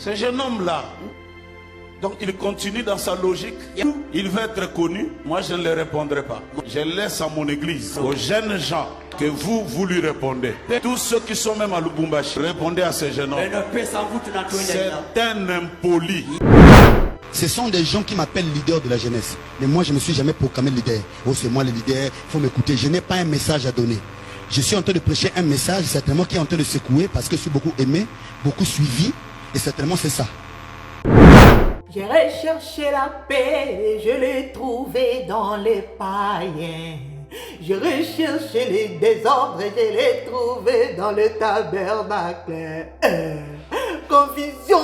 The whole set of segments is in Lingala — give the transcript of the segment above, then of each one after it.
Ce jeune homme-là, donc il continue dans sa logique. Il veut être connu. Moi, je ne le répondrai pas. Je laisse à mon église, aux jeunes gens, que vous lui répondez. Tous ceux qui sont même à Lubumbashi, répondez à ce jeune homme. C'est un impoli. Ce sont des gens qui m'appellent leader de la jeunesse. Mais moi, je ne me suis jamais proclamé leader. Oh, c'est moi le leader, il faut m'écouter. Je n'ai pas un message à donner. Je suis en train de prêcher un message, certainement, qui est en train de secouer parce que je suis beaucoup aimé, beaucoup suivi. Et certainement, c'est ça. J'ai recherché la paix et je l'ai trouvée dans les païens. J'ai recherché les désordres et je l'ai trouvé dans le tabernacle. Confusion,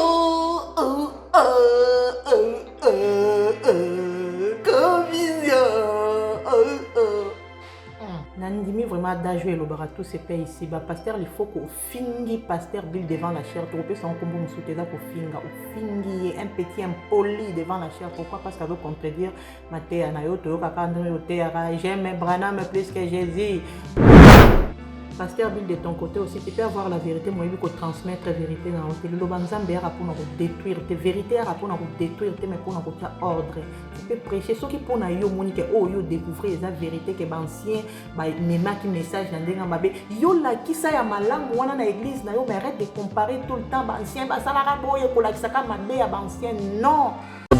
confusion. Nandimi vraiment d'ajouer le baratou c'est pas ici. Bah pasteur il faut qu'on fingi pasteur Bill devant la chair. Tu peux s'en combo me soutenir pour finga ou fingi un petit impoli devant la chair. Pourquoi? Parce qu'elle veut contredire Matthieu Anayo Toyo Kakandre Yoteara. J'aime Branham plus que Jésus. Pasteur Bill de ton côté aussi, tu peux avoir la vérité, moi il faut transmettre la vérité dans le télé. Le banzambe est pour nous détruire, tes vérités est pour nous détruire, mais pour nous ordre. Tu peux prêcher, ceux qui pour nous yo monique oh yo découvrir la vérité que l'ancien même qui message dans des gambes. Yo la qui ça y a malang ou na église na yo mais arrête de comparer tout le temps l'ancien ça la raboye pour la qui ça mabe à l'ancien non.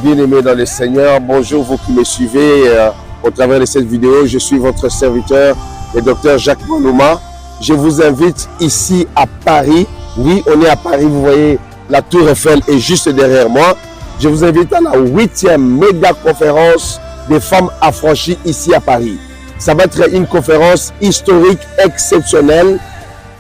Bien-aimés dans le Seigneur, bonjour vous qui me suivez au travers de cette vidéo. Je suis votre serviteur, le docteur Jacques Manouma. Je vous invite ici à Paris. Oui, on est à Paris. Vous voyez, la Tour Eiffel est juste derrière moi. Je vous invite à la 8e méga conférence des femmes affranchies ici à Paris. Ça va être une conférence historique exceptionnelle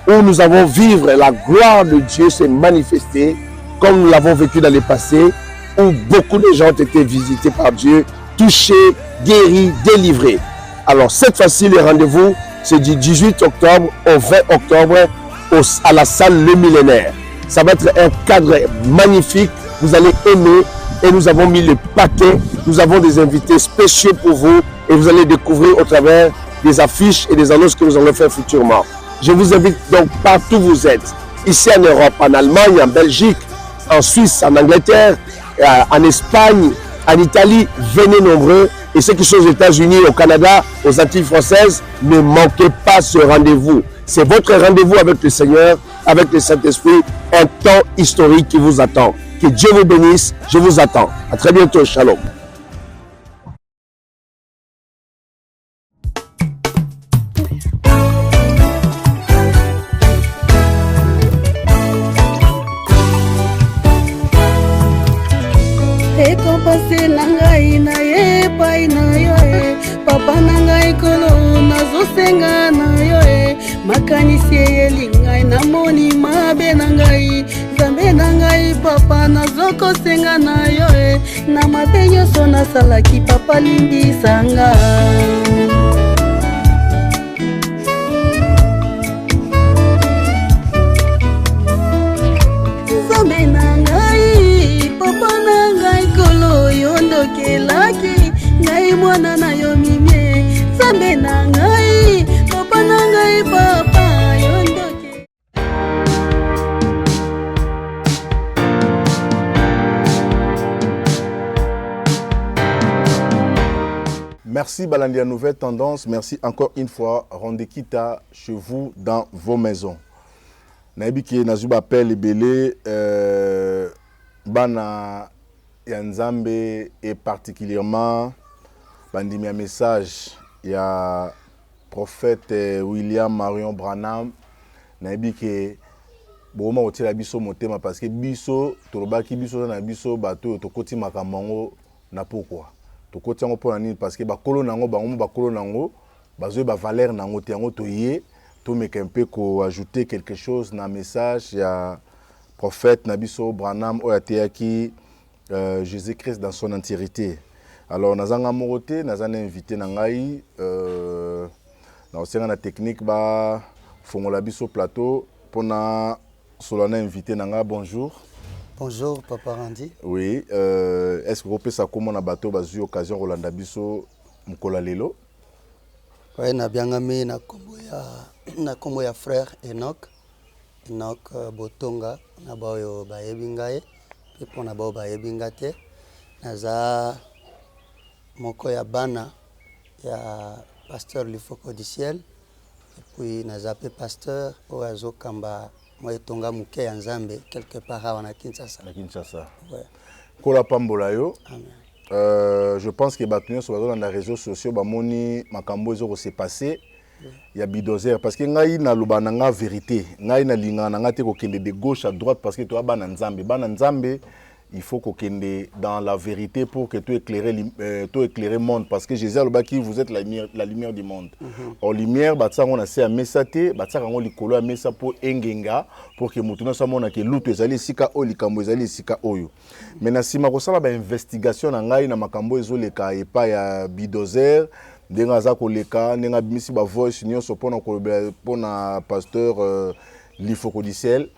où nous allons vivre la gloire de Dieu se manifester comme nous l'avons vécu dans le passé, où beaucoup de gens ont été visités par Dieu, touchés, guéris, délivrés. Alors cette fois-ci, le rendez-vous, c'est du 18 octobre au 20 octobre à la salle Le Millénaire. Ça va être un cadre magnifique, vous allez aimer et nous avons mis le paquet. Nous avons des invités spéciaux pour vous et vous allez découvrir au travers des affiches et des annonces que nous allons faire futurement. Je vous invite donc partout où vous êtes, ici en Europe, en Allemagne, en Belgique, en Suisse, en Angleterre, en Espagne, en Italie, venez nombreux. Et ceux qui sont aux États-Unis, au Canada, aux Antilles françaises, ne manquez pas ce rendez-vous. C'est votre rendez-vous avec le Seigneur, avec le Saint-Esprit, un temps historique qui vous attend. Que Dieu vous bénisse, je vous attends. À très bientôt, shalom. Ekompase nangai na ye pai na yo e papa nangai kolo nazosenga na yo e makanisi elingai namoni mabe nangai zambe nangai papa nazokosenga na yo e na mabe nyonso nasalaki papa limbisanga. Zambe nangai papa nangai kolo yondokelaki ngai mwana na yo mimie zambe nangai papa nangai papa yondoke. Merci Balandia Nouvelle Tendance, merci encore une fois. Rendez Kita chez vous dans vos maisons. Naibiki Nazuba appelle les belés Bana Yanzambe et particulièrement Bandimia message. Il y a prophète William Marion Branham. Naibiki Boma otila biso motema parce que biso tolobaki biso na biso bato tokoti makamango na pourquoi. Tokoti yango pona nini parce que bakolo nango bango bakolo nango bazoe ba valeur nango te yango toyé. Tout mais un peu ajouter quelque chose dans le message. Il y a prophète Nabiso Branham Oyateaki Jésus-Christ dans son entièreté. Alors, nous avons invité Nangai dans la technique ba Fongola Biso plateau pour na solana invité Nanga. Bonjour. Bonjour Papa Randy. Oui. Est-ce que vous pouvez savoir comment on a battu occasion Rolanda Biso Mukola Lelo? Oui, na biangami na kombo ya frère Enoch Botonga na bayo bayebi ngai pe pona bao bayebinga te naza moko ya bana ya pasteur Lifoko du ciel et puis naza pe pasteur oyo azokamba moi etonga moke ya Nzambe quelque part awa na Kinshasa. Ouais. Kola pambola yo. Amen. Je pense que bato nyonso bazo na réseaux sociaux bamoni makambo ezoko se passer. Il y a Bidozer parce que ngai na loba na nga vérité ngai na linga na nga te kokende de gauche à droite parce que toi bana nzambe il faut kokende dans la vérité pour que tu éclairer le monde parce que Jésus alobaki vous êtes la lumière du monde. En lumière batsa on a se amesate batsa ngo likolo amesa po engenga pour que mutu na samona ke lutu ezali sika o likambo ezali sika oyo. Mais na sima ko sala ba investigation na ngai na makambo ezoleka epa ya Bidozer ndenga za koleka ndenga bimisi ba voice nyonso pona pasteur Lifoko du ciel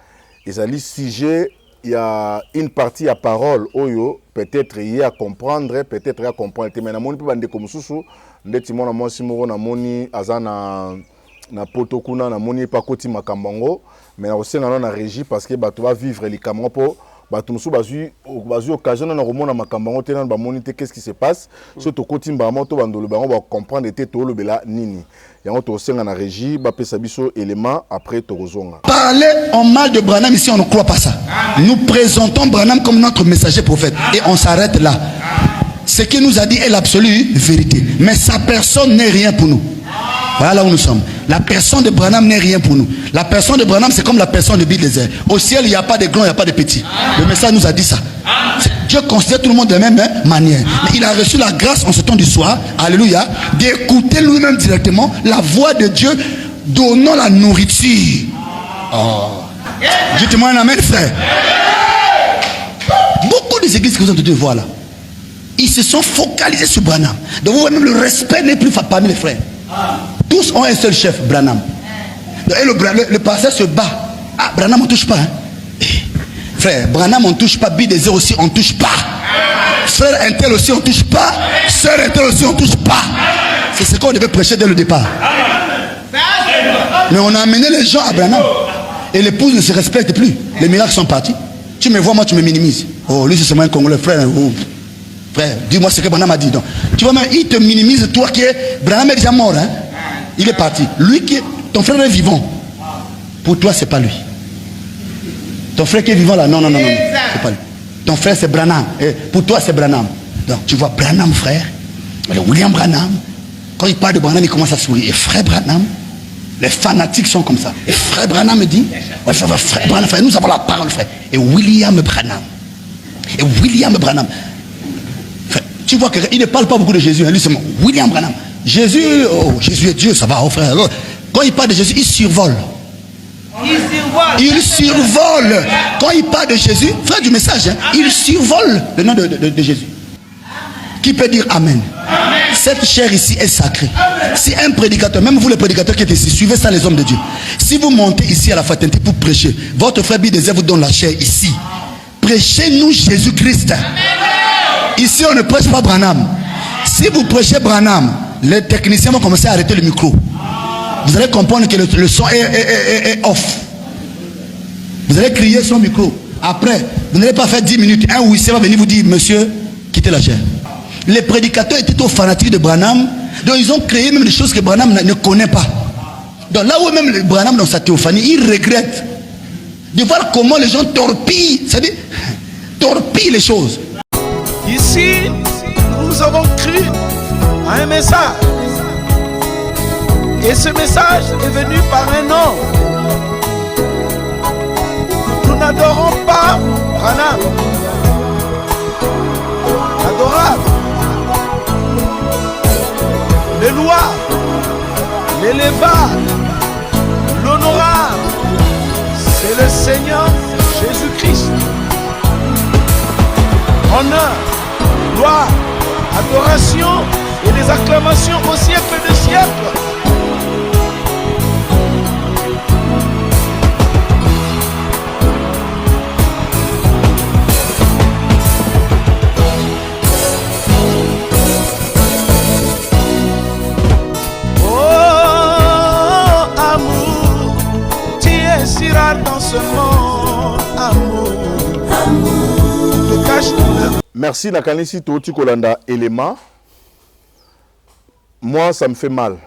ezali sujet il y a une partie à parole oyo peut-être y a comprendre peut-être à comprendre mais na moni pe bande ko mususu ndeti mona mwasi moko na moni azana na poto kuna na moni pa koti makambango mais na osenga na régie parce que bato va vivre les camarades po bato musu bazu occasion na romona makambango te na ba moni te qu'est-ce qui se passe surtout koti mbamo to bandolo bango ba comprendre te to lobela nini yango to osenga na régie ba pesa biso élément après to rozonga. Parler en mal de Branham ici on ne croit pas ça. Nous présentons Branham comme notre messager prophète et on s'arrête là. Ce qu'il nous a dit est l'absolue vérité, mais sa personne n'est rien pour nous. Voilà où nous sommes. La personne de Branham n'est rien pour nous. La personne de Branham, c'est comme la personne de Bill Désert. Au ciel, il n'y a pas de grands, il n'y a pas de petits. Le message nous a dit ça. Dieu considère tout le monde de la même manière. Mais il a reçu la grâce en ce temps du soir, alléluia, d'écouter lui-même directement la voix de Dieu donnant la nourriture. Oh. Je te demande un amen, frère. Beaucoup des églises que vous entendez voir là, ils se sont focalisés sur Branham. Donc vous voyez même le respect n'est plus parmi les frères. Tous ont un seul chef, Branham. Et le pasteur se bat. Ah, Branham on ne touche pas. Hein? Frère, Branham on ne touche pas. Bidezer aussi on ne touche pas. Frère Intel aussi on ne touche pas. Sœur Intel aussi on ne touche pas. C'est ce qu'on devait prêcher dès le départ. Mais on a amené les gens à Branham. Et l'épouse ne se respecte plus. Les miracles sont partis. Tu me vois, moi tu me minimises. Oh, lui c'est seulement un Congolais, frère. Oh. Frère, dis-moi ce que Branham a dit. Donc, tu vois, même, il te minimise, toi qui es. Branham est déjà mort, hein? Il est parti. Lui qui est. Ton frère est vivant. Pour toi, c'est pas lui. Ton frère qui est vivant là, non, c'est pas lui. Ton frère c'est Branham. Et pour toi, c'est Branham. Donc, tu vois, Branham, frère. William Branham. Quand il parle de Branham, il commence à sourire. Et frère Branham, les fanatiques sont comme ça. Et frère Branham me dit, ouais, frère Branham, frère, nous avons la parole, frère. Et William Branham. Et William Branham. Tu vois qu'il ne parle pas beaucoup de Jésus, hein, lui c'est William Branham. Jésus, oh, Jésus est Dieu, ça va, oh frère. Alors, quand il parle de Jésus, il survole. Il survole. Quand il parle de Jésus, frère du message, hein, il survole le nom de Jésus. Qui peut dire Amen? Amen. Cette chair ici est sacrée. Si un prédicateur, même vous les prédicateurs qui êtes ici, suivez ça les hommes de Dieu. Si vous montez ici à la fraternité pour prêcher, votre frère Bidezer vous donne la chair ici. Prêchez-nous Jésus-Christ. Ici, on ne prêche pas Branham. Si vous prêchez Branham, les techniciens vont commencer à arrêter le micro. Vous allez comprendre que le son est off. Vous allez crier son micro. Après, vous n'allez pas faire 10 minutes. Un huissier va venir vous dire, monsieur, quittez la chair. Les prédicateurs étaient trop fanatiques de Branham. Donc, ils ont créé même des choses que Branham ne connaît pas. Donc, là où même Branham, dans sa théophanie, il regrette de voir comment les gens torpillent, c'est-à-dire, torpillent les choses. Ici, nous avons cru à un message. Et ce message est venu par un homme. Nous n'adorons pas Branham. Adorable. Le louable. L'élevable. L'honorable. C'est le Seigneur Jésus-Christ. Honneur, gloire, adoration et des acclamations au siècle des siècles. Oh, amour, tu es si rare dans ce monde, amour. Amour. Merci Nakanisi Toti Kolanda élément. Moi, ça me fait mal.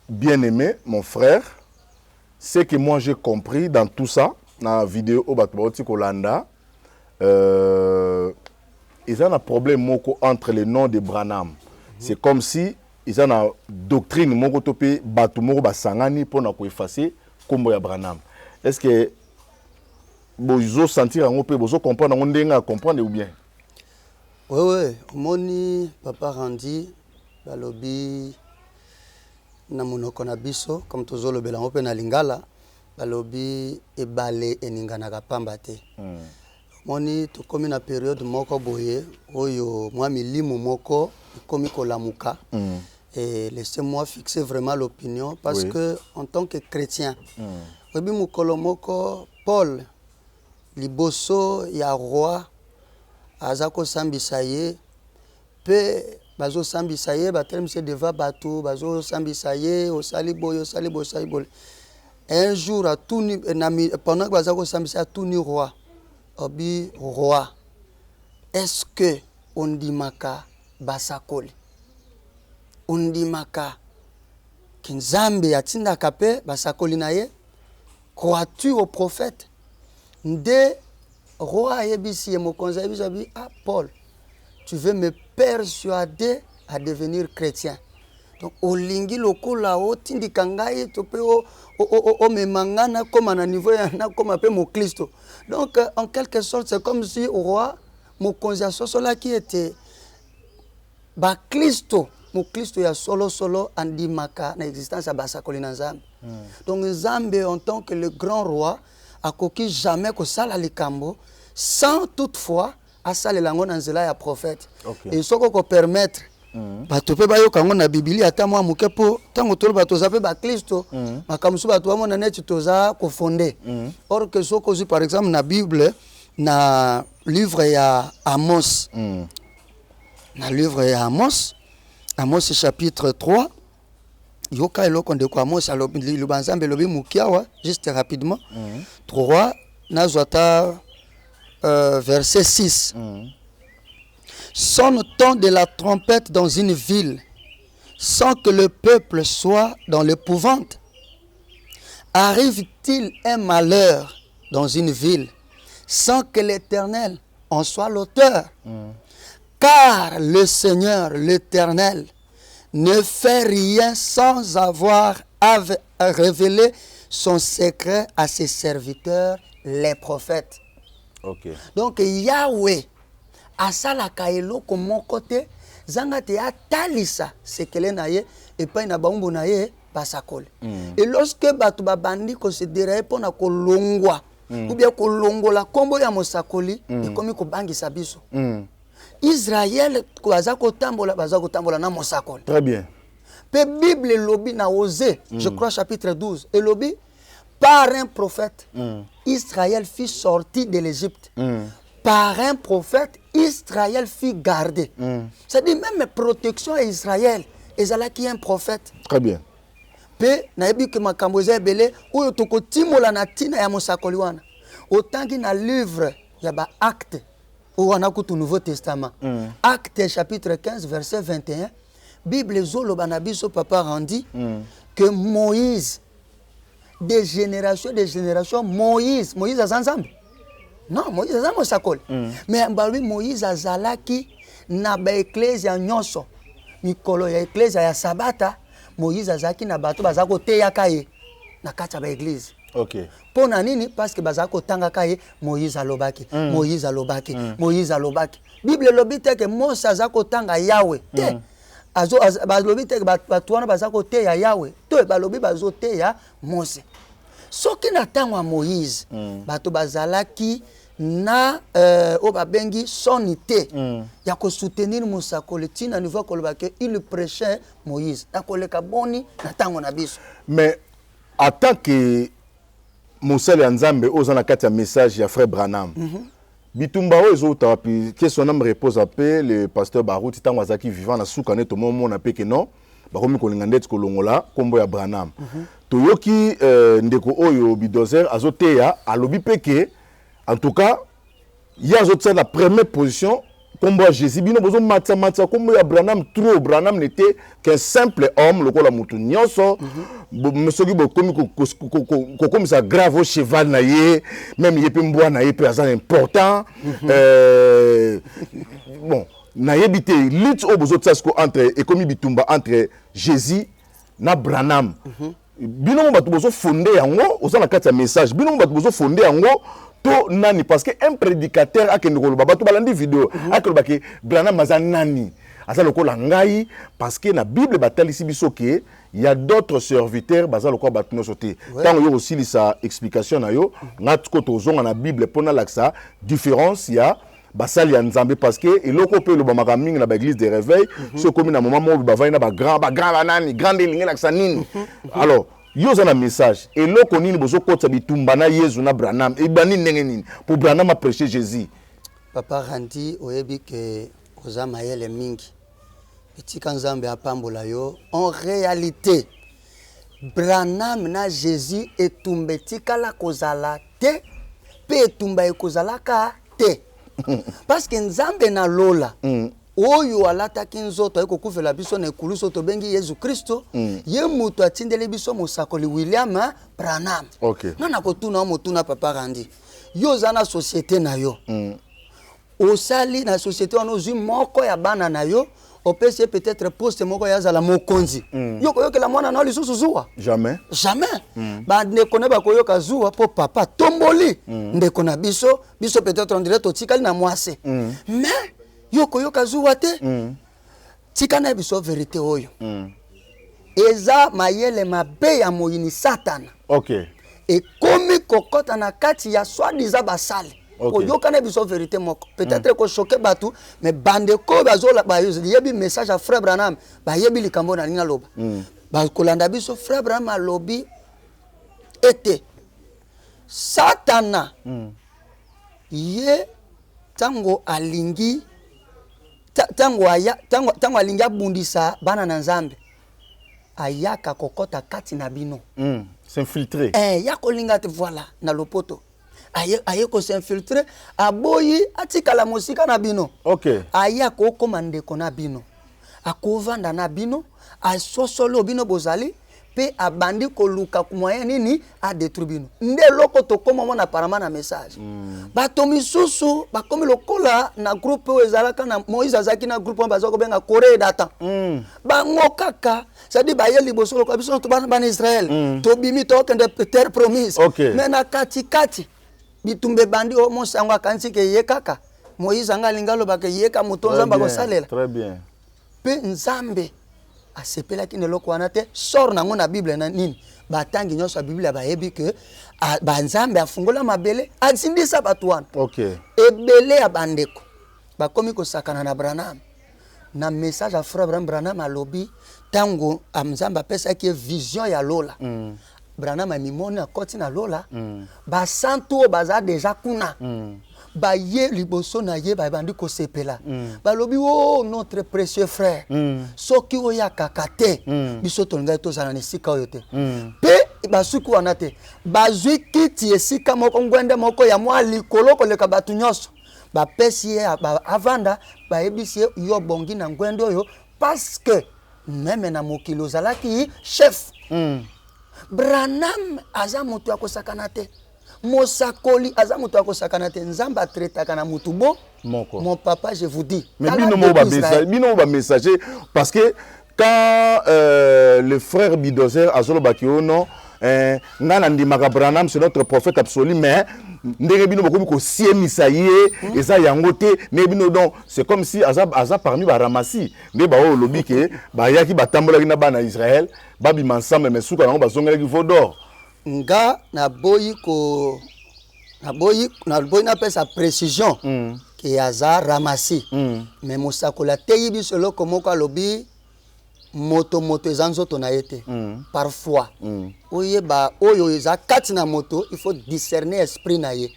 Bien aimé, mon frère, c'est que moi j'ai compris dans tout ça, dans la vidéo au Batouti Kolanda, il y a un problème entre les noms de Branham. C'est comme si il y a une doctrine moko topé batu moko basangani pour na ko effacer kombo ya Branham. Est-ce que vous sentir en peu vous comprendre on ndenga comprendre ou bien? Oui, moni papa Randi balobi na monoko na biso comme tozolo belango pe na lingala balobi ebale eninganaka pamba te. Moni to komi na période moko boye oyo moi milimu moko komi kolamuka. Et laissez-moi fixer vraiment l'opinion parce que en tant que chrétien obi mukolo moko Paul liboso ya roi azako sambisa ye pe bazo sambisa ye batelemse deva bato bazo sambisa ye osali boyo sali boyo. Un jour à tout pendant que bazako sambisa tout ni roi obi roi est-ce que on dit maka basakoli on dit maka kinzambe atinda kape basakoli na ye crois-tu au prophète nde roi yebisi mokonza yebisi abi ah Paul tu veux me persuader à devenir chrétien donc olingi lokola otindi kangai to pe o memangana comme na niveau na comme pe mo Christo donc en quelque sorte c'est comme si roi mokonza sosola qui était ba Christo mo Christo ya solo andimaka na existence ya basakoli na Nzambe donc Nzambe en tant que le grand roi a koki jamais ko sala likambo sans toutefois à sala lango na nzela ya prophète et soko ko permettre bato pe bayo kango na Biblia ata mwa muke po tango tolo bato zape ba Kristo makamusu bato wa mona neti toza ko fondé or que soko zi par exemple na Bible na livre ya Amos na livre ya Amos chapitre 3 yoka eloko ndeko Amos alobi lubanzambe lobi mukiawa juste rapidement 3 nazwata verset 6 sonne-t-on de la trompette dans une ville sans que le peuple soit dans l'épouvante? Arrive-t-il un malheur dans une ville sans que l'Éternel en soit l'auteur? Car le Seigneur, l'Éternel, ne fait rien sans avoir à révéler son secret à ses serviteurs, les prophètes. Donc Yahweh asalaka eloko moko te zanga te atalisa sekele na ye epai na baumbu na ye basakoli. Et lorsque bato babandi considérer pona kolongwa ou bien kolongola kombo ya mosakoli ekomi kobangisa biso. Israël bazako tambola na mosakoli. Très bien. Pe Bible lobi na Osée, je crois chapitre 12, et lobi par un prophète Israël fut sorti de l'Égypte. Par un prophète, Israël fut gardé. C'est-à-dire même protection à Israël. Et ça là qui est un prophète. Très bien. Pe naebi que makamboze belé ou toko timola na tina ya mosakoli wana. Autant qu'il na livre ya ba acte ou on a tout Nouveau Testament. Acte chapitre 15 verset 21. Bible zolo banabiso papa Randi que Moïse des générations Moïse a ensemble. Non, Moïse a mosakoli. Mais mbalui Moïse azalaki na ba ecclesia nyonso. Mikolo ya ecclesia ya sabata Moïse azaki na bato bazako teyaka ye na kati ba église. OK. Pona nini parce que bazako tangaka ye Moïse alobaki. Moïse alobaki. Moïse alobaki. Bible lobi te que Mose azako tanga Yahweh. Te. Azo balobi te bato wana bazako teya Yahweh. To balobi bazo teya Mose. Soki na tango ya Moïse bato bazalaki na obabengi sonité ya ko soutenir mosakoli tina niveau koloba ke il prêchait Moïse na koleka boni na tango na biso. Mais en tant que Mosali Nzambe ozana kati ya message ya frère Branham bitumba ozo tapi question na me repose appel le pasteur Barouti tango azaki vivant na suka neto momo na peke non bakomi kolinga ndeti kolongola kombo ya Branham toyoki ndeko oyo bidozer azoteya alobi peke en tout cas il y a la première position. Comme Jésus, bino bozo matza comme Branham trop. Branham n'était qu'un simple homme, le kola mutu nyonso. Monsieur qui comme ça grave au cheval naie, même il peut mboa naie peu important. Bon, naie bité lutte au bozo tsasko entre et comme bitumba entre Jésus na Branham. Bino mbatu bozo fondé yango, osana kati message. Bino mbatu bozo fondé yango. To nani parce que un prédicateur a que nous baba to balandi vidéo a que baki Branham maza nani asa lokola ngai parce que na Bible batali sibiso ke il y a d'autres serviteurs baza lokola batino soté tant yo aussi lisa explication na yo ngatko to zonga na Bible pona laksa différence ya basali ya nzambe parce que eloko pe lo bamaka mingi na ba église de réveil ce comme na moment mo bavai na ba grand nani grande ligne laksa nini alors yo za na message et loko nini bozo kotsa bitumba na Yesu na Branham e bani ndenge nini pour Branham a prêcher Jésus. Papa Randi oyebi ke oza mayele mingi petit kanzambe apambola yo en réalité Branham na Jésus etumba tikala kozala te pe etumba ekozalaka te parce que nzambe na lola oyo alataki nzoto ayiko kufela biso na ekuluso to bengi Yesu Kristo ye mutu atindeli biso mosakoli William Branham. Okay. Nana kotuna motuna Papa Randi yo zana société na yo osali na société ono zui moko ya bana na yo opese peut-être poste moko ya zala mokonzi yoko yoke la mwana na lisusu zuwa Jamais ba ndeko na bakoyoka zuwa po papa tomboli ndeko na biso peut-être on dirait to tikali na mwase mais yoko yoka zuwa te tika na biso vérité oyo eza mayele mabe ya moyini satana. Okay. Et komi kokota na kati ya soi-disant basali oyoka na biso vérité moko peut-être ko choquer batu mais bande ko bazola ba yebi message à frère Branham ba yebi likambo na lina loba ba kolanda biso frère Branham alobi ete satana ye tango alingi tango alingi abundisa bana na nzambe ayaka kokota kati na bino s'infiltrer ya kolinga te voilà na lopoto aye ko s'infiltrer aboyi atikala mosika na bino. Okay. Aya ko komandeko na bino akovanda na bino asosolo bino bozali pe abandi ko luka moyen nini a détruire bino nde loko to koma mona parama na message bato misusu bakomi lokola na groupe ezalaka na Moïse azaki na groupe bazako benga Corée data bango kaka c'est-à-dire ba yeli bosolo ko biso to bana Israël to bimi to kende terre promise mais na kati bitumbe bandi o mosangwa kanti ke ye kaka Moïse anga lingalo ba ke ye ka mutonza ba ko salela très bien pe nzambe asepela ki neloko wana te sor nango na Bible na nini batangi nyonso ya Bible ba yebi ke ba nzambe afungola mabele azindisa batu wana. Okay. Ebele ya bandeko bakomi ko sakana na Branham na message à frère Branham alobi tango amzambe apesa ki vision ya lola Branham amimoni akoti na lola ba santo baza déjà kuna ba ye liboso na ye ba bandi ko sepela ba lobi oh notre précieux frère soki oya kakate biso tonga to zana ni sika oyo te pe ba suku wana te ba zwi kiti esika moko ngwende moko ya mwa likolo ko leka batu nyoso ba pesi ye avanda ba ebisi yo bongi na ngwende oyo parce que même na mokilo zalaki chef Branham aza mutu akosakana te mosakoli aza mutu akosakana te nzamba tretaka na mutu bo moko. Mon papa je vous dis mais bino ba messager parce que quand le frère Bidozer azolo bakio non ngana ndimaka Branham c'est notre prophète absolu mais ndenge bino bokomi ko siemisa ye eza yango te ne bino donc c'est comme si aza parmi ba ramasi ne ba o lobi ke ba yaki batambola na bana Israël babi ensemble mais suka nango bazongela ki vodor nga na boyi na pesa précision que aza ramasi mais mosakola teyibi solo komoko alobi moto ezanzoto na yete parfois oyeba oyo eza kati na moto il faut discerner esprit na ye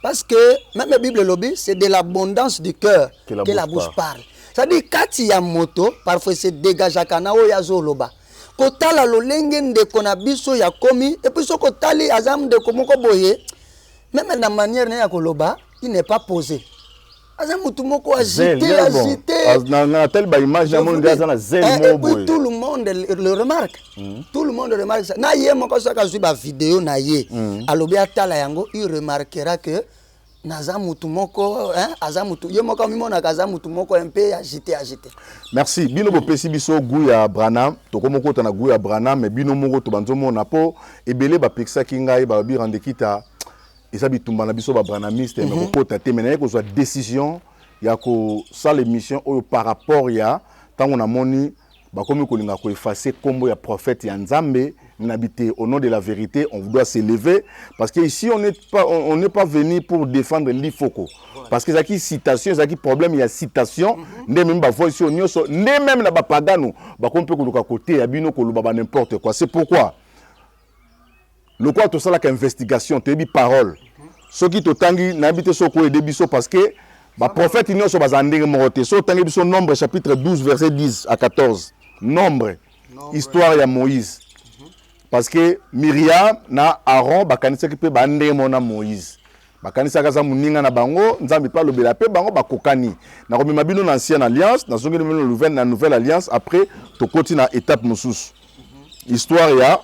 parce que même la Bible lobi c'est de l'abondance du cœur que la bouche parle c'est-à-dire kati ya moto parfois c'est dégageaka na oyo azoloba kotala lolenge ndeko na biso ya komi et puis soko tali azam ndeko moko boye même na manière na ya koloba il n'est pas posé. Azamoutoumoko agité. image, et puis tout le monde le remarque. Tout le monde remarque ça. Na yé moko saka suba vidéo na yé. Alobi atala yango, il remarquera que Nazamutumoko, Azamutu, Yemoko Mimona Kazamutumoko un peu agité. Merci. Bino Pesi Biso Gouya Branham, Tokomoko Tana Gouya Branham, mais Bino Moko Tobanzomo Napo, et Belé Bapexa Kinga, Babi Randekita, et ça bitumba na biso ba branamiste, mais ko tate mais ko soit décision, ya ko ça l'émission par rapport ya tant on a moni ba komi ko linga ko effacer kombo ya prophète ya Nzambe n'habiter au nom de la vérité, on doit s'élever parce que ici on n'est pas venu pour défendre l'Ifoko parce que zaki citation zaki problème il y a citation ndé même ba voix ici on nyoso ndé même na ba pagano ba kompe ko luka côté ya bino ko luba n'importe quoi. C'est pourquoi le quoi tout ça là qu'investigation te bi parole ce qui te tangi n'habite so ko debiso parce que ba prophète il nyoso bazandenge morote so tangi biso Nombre chapitre 12 verset 10 à 14 Nombre histoire ya Moïse. Parce que Myriam na Aaron bakanisa ki pe bande mona Moïse. Bakanisa kaza muninga na bango, nzambi pa lobela pe bango bakokani. Na komema bino na ancienne alliance, na zongi na nouvelle alliance après to koti na étape mususu. Histoire ya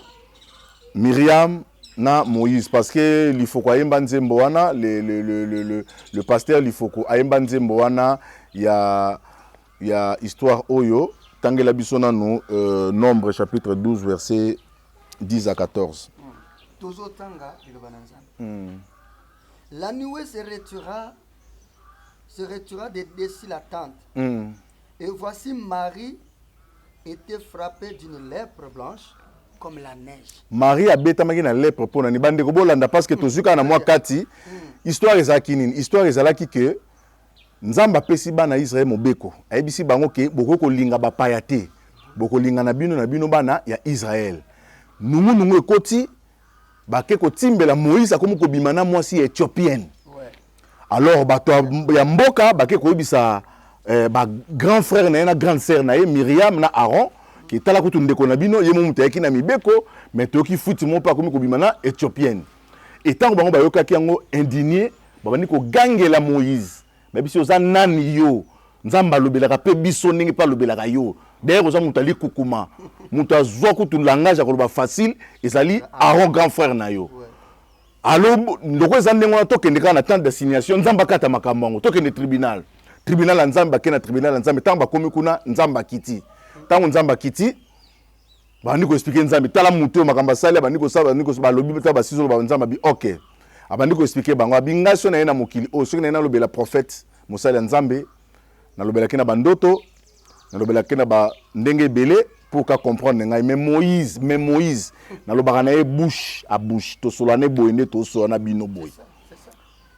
Myriam na Moïse parce que il faut ayemba nzembo wana le pasteur il faut ayemba nzembo wana ya histoire oyo tangela biso na no Nombre chapitre 12 verset 10 à 14. La nuée se retira de dessus la tente. Et voici Marie était frappée d'une lèpre blanche comme la neige. Marie a betamaki na lèpre pona ni bande ko bolanda parce que tozuka na moi kati histoire ezaki nini histoire ezalaki que Nzamba pesi bana Israël mobeko ayebisi bango ke boko ko linga ba payate boko linga na bino bana ya Israël. Nungu ekoti bake ko timbela Moïse akomo ko bimana mwasi éthiopienne. Alors bato ya mboka bake ko bisa ba grand frère na grande sœur na Myriam na Aaron qui tala ko tundeko na bino yemo mutaki na mibeko mais toki futi mo pa komi ko bimana éthiopienne. Et tant bango ba yokaki yango indigné babani ko gangela Moïse. Mais biso za nani yo Nzamba lobelaka pe biso ningi pa lobelaka yo. D'ailleurs oza mutali kukuma. Muta zwa ko tu langage akoloba facile ezali Aaron grand frère na yo. Alors ndoko ezande ngona tokendeka na temps d'assignation Nzamba kata makambo tokende tribunal. Tribunal Nzamba kena tribunal Nzamba tamba komi kuna Nzamba kiti. Tango Nzamba kiti bandi ko expliquer Nzamba tala muto makamba sala bandi ko sala bandi ko ba lobi ta ba sizo ba Nzamba bi OK. Abandi ko expliquer bango abingation na ena mokili o soki na ena lobela prophète Mosala Nzambe na lobela kena bandoto na lobela kena ba ndenge belé pour ka comprendre ngai mais Moïse na lobaka na bouche à bouche to solane boyende to solana bino boy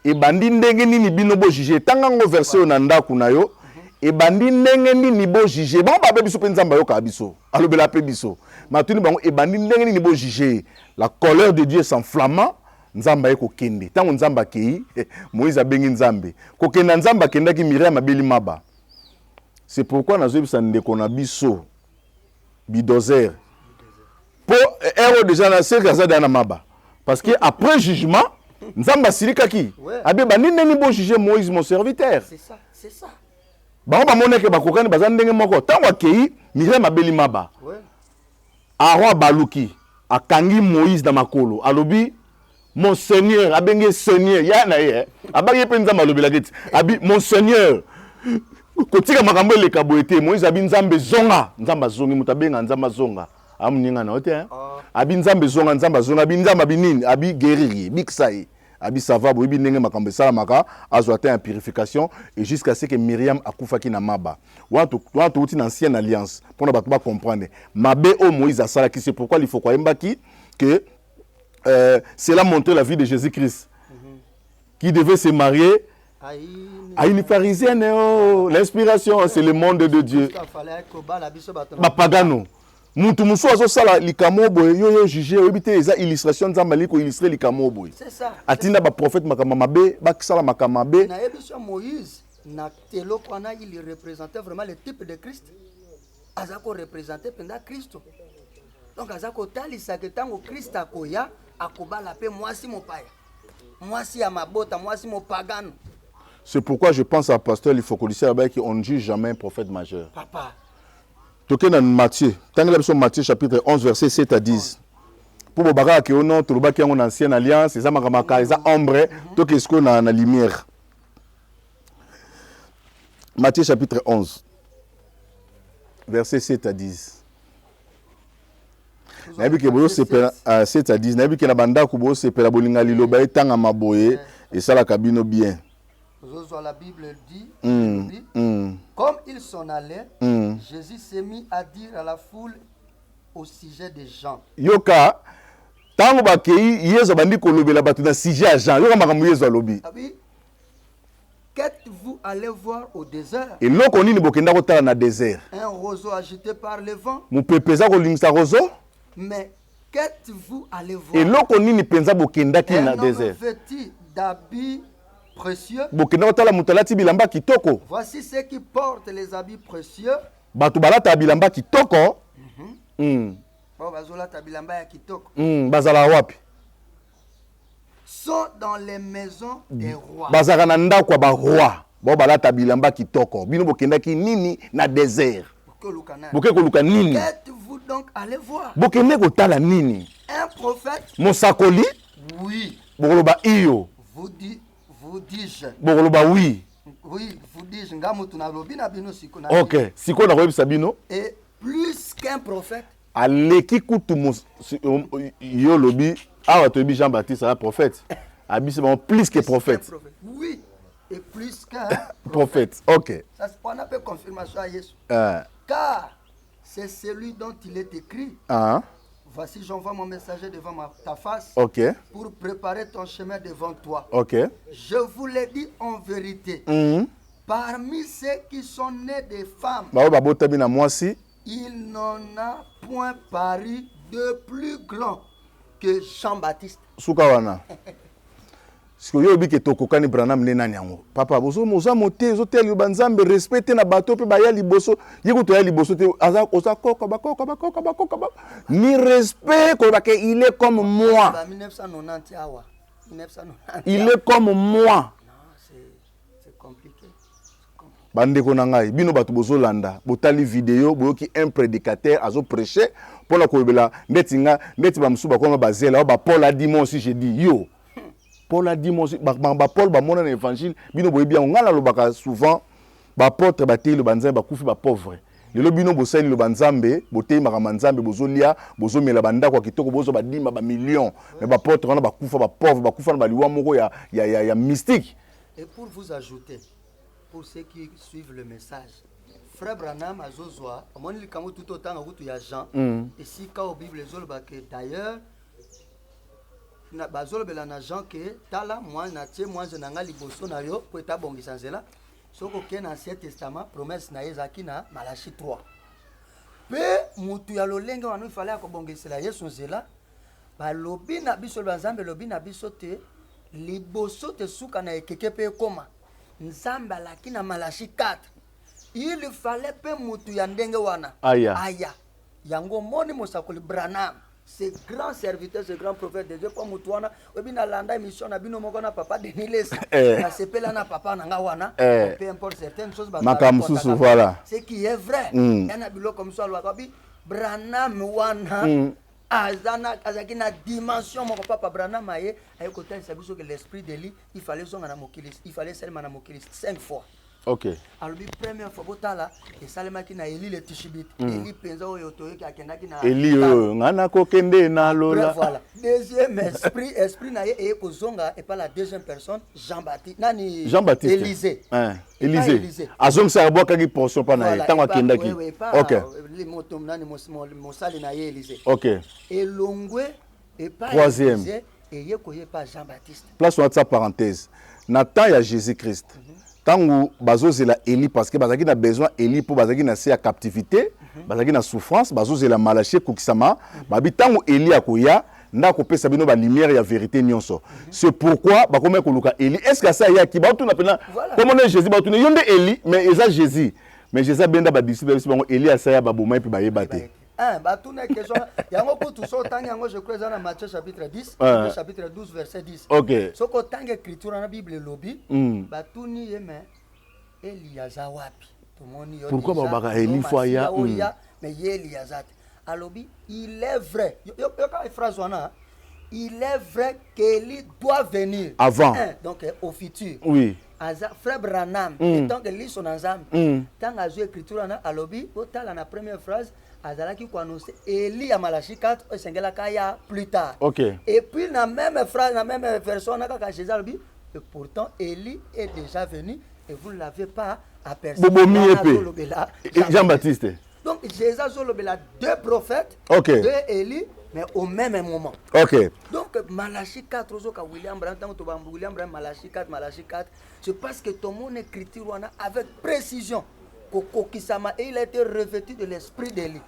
e bandi ndenge nini bino bo juger tanga ngo verset na ndaku na yo e bandi ndenge nini bo juger ba ba biso pe Nzamba yo ka biso alobela pe biso matuni bango e bandi ndenge nini bo juger la colère de Dieu s'enflammant Nzamba eko kende tango Nzamba kei Moïse abengi Nzambe ko kenda Nzamba kenda ki Myriam abeli maba. C'est pourquoi nous avons ndeko na biso bidozer pour héros déjà na se kaza dana maba parce que après jugement Nzamba silika ki abe banine ni bo juger Moïse mon serviteur. C'est ça. Ba ba moneke ba kokani bazandenge moko tango akei Myriam abeli maba. Aaron baluki akangi Moïse na makolo alobi mon Seigneur, abenge Seigneur, yana ye. Abagi pe Nzamba lobela geti. Abi mon Seigneur. Kotika makambo le kaboete Moïse abi Nzambe zonga, Nzamba zongi mutabenga Nzamba zonga. Amuninga na hote hein. Abi Nzambe zonga Nzamba zonga, abi Nzamba binini, abi guériri, bixai. Abi sava bo ibi ndenge makambo sala maka azwata en purification et jusqu'à ce que Myriam akufaki na maba. Wantu uti na ancienne alliance pour na bato ba comprendre. Mabe o Moïse asala ki c'est pourquoi il faut quoi mbaki que cela montrait la vie de Jésus-Christ qui devait se marier à une pharisienne. Oh, l'inspiration, c'est le monde de Dieu. Bapagano. Mutu muso azo sala likamo boy yo juger obite eza illustration Nzamba liko illustrer likamo boy. C'est ça. Atinda ba prophète makamamabe, ba kisala makamabe. Na ebiso Moïse na telo kwana il représentait vraiment le type de Christ. Azako représentait pendant Christ. Donc azako talisa que tango Christ akoya akobala pe mwasi mopaya. Mwasi ya mabota, mwasi mopagano. C'est pourquoi je pense à pasteur Lifokodissé qu'on ne juge jamais un prophète majeur. Papa. Toké dans Matthieu, Matthieu chapitre 11 verset 7 à 10. Pour le bagage qui est au nom, tout le bagage qui est en ancienne alliance, c'est ça makamaka, c'est ombre, tout ce qu'on a en la lumière. Matthieu chapitre 11 verset 7 à 10. Nabi ke boyo sepela 7 à 10. Nabi ke na banda ku boyo sepela bolinga liloba etanga maboye et ça la cabine bien. La Bible dit, comme ils s'en allaient, Jésus s'est mis à dire à la foule au sujet des gens. Yoka, tango bakei yezo bandi kolobela batu na sujet à Jean. Yoka makambo yezo lobi. Oui. Qu'êtes-vous allé voir au désert? Et loko nini bokenda kotala na désert? Un roseau agité par le vent. Mu pepeza ko lingisa roseau? Mais qu'êtes-vous allé voir? Et loko nini penza bokenda ki na désert? Vêtu d'habits précieux. Bokenda kotala mutalati bilamba kitoko. Voici ceux qui portent les habits précieux. Batu balata bilamba kitoko. Bazolata bilamba ya kitoko. Bazala wapi? Sont dans les maisons des rois. Bazaka na ndako ba roi. Bo balata bilamba kitoko. Bino bokenda ki nini na désert? Boke koluka nini? Qu'êtes-vous donc allé voir? Bokende kotala nini? Un prophète? Mosakoli? Oui. Bokoloba iyo. Vous dis-je. Bokoloba oui. Oui, vous dis-je. Ngamutu na lobi na bino siko na. OK. Siko na koyebisa bino? Et plus qu'un prophète. Aleki kutu yo lobi awa toyebi Jean-Baptiste un prophète. Abisi bon plus que prophète. Oui, et plus qu'un prophète. OK. Ça on appelle confirmation à Jésus. Car c'est celui dont il est écrit. Voici j'envoie mon messager devant ta face. OK. Pour préparer ton chemin devant toi. OK. Je vous l'ai dit en vérité. Parmi ceux qui sont nés des femmes. Il n'en a point paru de plus grand que Jean-Baptiste. Soukawana. Si vous avez dit que Branham n'est pas papa, vous avez monté, vous avez dit respecter na bateau, puis baya liboso, yégo ya liboso te ni respect il est comme moi. 1990 awa. 1990. Il est comme moi. C'est compliqué. Bandeko na ngai bino bato bozolanda botali vidéo boyoki un prédicateur azo prêcher pour la koyebela ndeti ba musuba koma bazela ba Paul a dit moi aussi j'ai dit yo Paul a dit moi aussi ba Paul ba mona na évangile bino boyebi ngala lobaka souvent ba apôtre ba teli banzambe ba kufi ba pauvre lelo bino bosali lo banzambe botei makama nzambe bozolia bozomela banda kwa kitoko bozo ba dimba ba millions mais ba apôtre wana ba kufa ba pauvre ba kufa na ba liwa moko ya mystique. Et pour vous ajouter, pour ceux qui suivent le message, Frère Branham a Zozwa, on dit que tout autant en route il y a Jean. Et si quand au Bible les d'ailleurs, na bazolo bela na Jean que tala moi na tie moi je nanga liboso na yo pour ta bongi sanzela. Soko ke na Ancien Testament promesse na Ezaki na Malachi 3. Pe mutu ya lolenga wanu fallait ko bongi sela Yesu zela. Ba lobi na biso banzambe lobi na biso te liboso te suka na ekeke pe koma. Nzamba lakini na Malachi 4. Il fallait pe mutu ya ndenge wana. Aya. Yango moni mosakoli Branham. Ce grand serviteur, ce grand prophète de Dieu, comme Moutouana, obi na landa émission na bino moko na papa Deniles, na sepela na papa na ngawana, peu importe certaines choses makamsusu voilà. Ce qui est vrai. Yana bilo comme ça lokabi Branham wana azaki na dimension mon papa Branham aye ayeko tell sabiso que l'esprit de lui, il fallait zonga na mokilis, il fallait seulement na mokilis 5 fois. OK. Alors la première fois botala et salema ki na Eli le tishibit. Eli penza oyo toyoki akendaki na Eli ngana kokende na lola. Voilà. Deuxième esprit na ye kozonga et pas la deuxième personne Jean-Baptiste. Nani Jean-Baptiste. Élisée. Élisée. Azom sa boka ki portion pa na ye tango akendaki. OK. Les motom nani mosali na ye Élisée. OK. Et longwe et pas troisième. Et ye koye pas Jean-Baptiste. Place on sa parenthèse. Nathan ya Jésus-Christ. Tango bazozela Eli parce que bazaki na besoin Eli pour bazaki na se ya captivité, bazaki na souffrance, bazozela Malachi kokisama, babi tango Eli akoya ndako pesa bino ba lumière ya vérité nyonso. C'est pourquoi ba komé koluka Eli. Est-ce que ça ya ki ba tuna pena comment Jésus ba tuna yonde Eli mais eza Jésus. Mais Jésus benda ba disciple biso bango Eli asaya ba boma et puis ba yebate. tout n'est question. Il y a beaucoup tout ça, je crois dans Matthieu chapitre 10, chapitre 12, verset 10. Ok. Ce que tant d'écriture dans la Bible lobby, tout n'y est mais Eliazawapi. Pourquoi Baba Eli Foya? Mais Eliazat. Alors il est vrai. Il est vrai qu'Eli doit venir. Avant. Donc au futur. Oui. Frère Branham, tant que lit son ensemble, tant que j'ai écrit à l'objet, autant la première phrase, Azala qui annonce Eli à Malachi 4, et Sengela Kaya plus tard. Ok. Et puis la même phrase, la même version, on a Jésus et pourtant Eli est déjà venu et vous ne l'avez pas aperçu. Bobomi épée. Jean-Baptiste. Donc Jésus a deux prophètes, okay. Deux Eli, mais au même moment. Ok. Donc Malachi 4, William Branham, Malachi 4, c'est parce que tout le monde écrit avec précision. Et il a été revêtu de l'esprit d'Élie.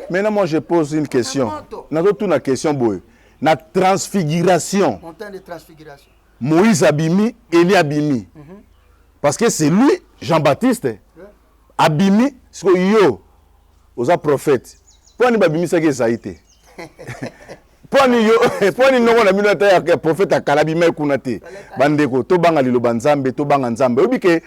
Maintenant, moi je pose une question. Une question, la transfiguration. Montagne de transfiguration. Moïse abimi, Élie abimi. Parce que c'est lui, Jean-Baptiste, abimi, c'est que yo, aux prophètes. Pour nous abimi, c'est que ça a été. Pour nous na prophète akalabi me kunate bandeko to banga lilo banzambe to banga nzambe obi ke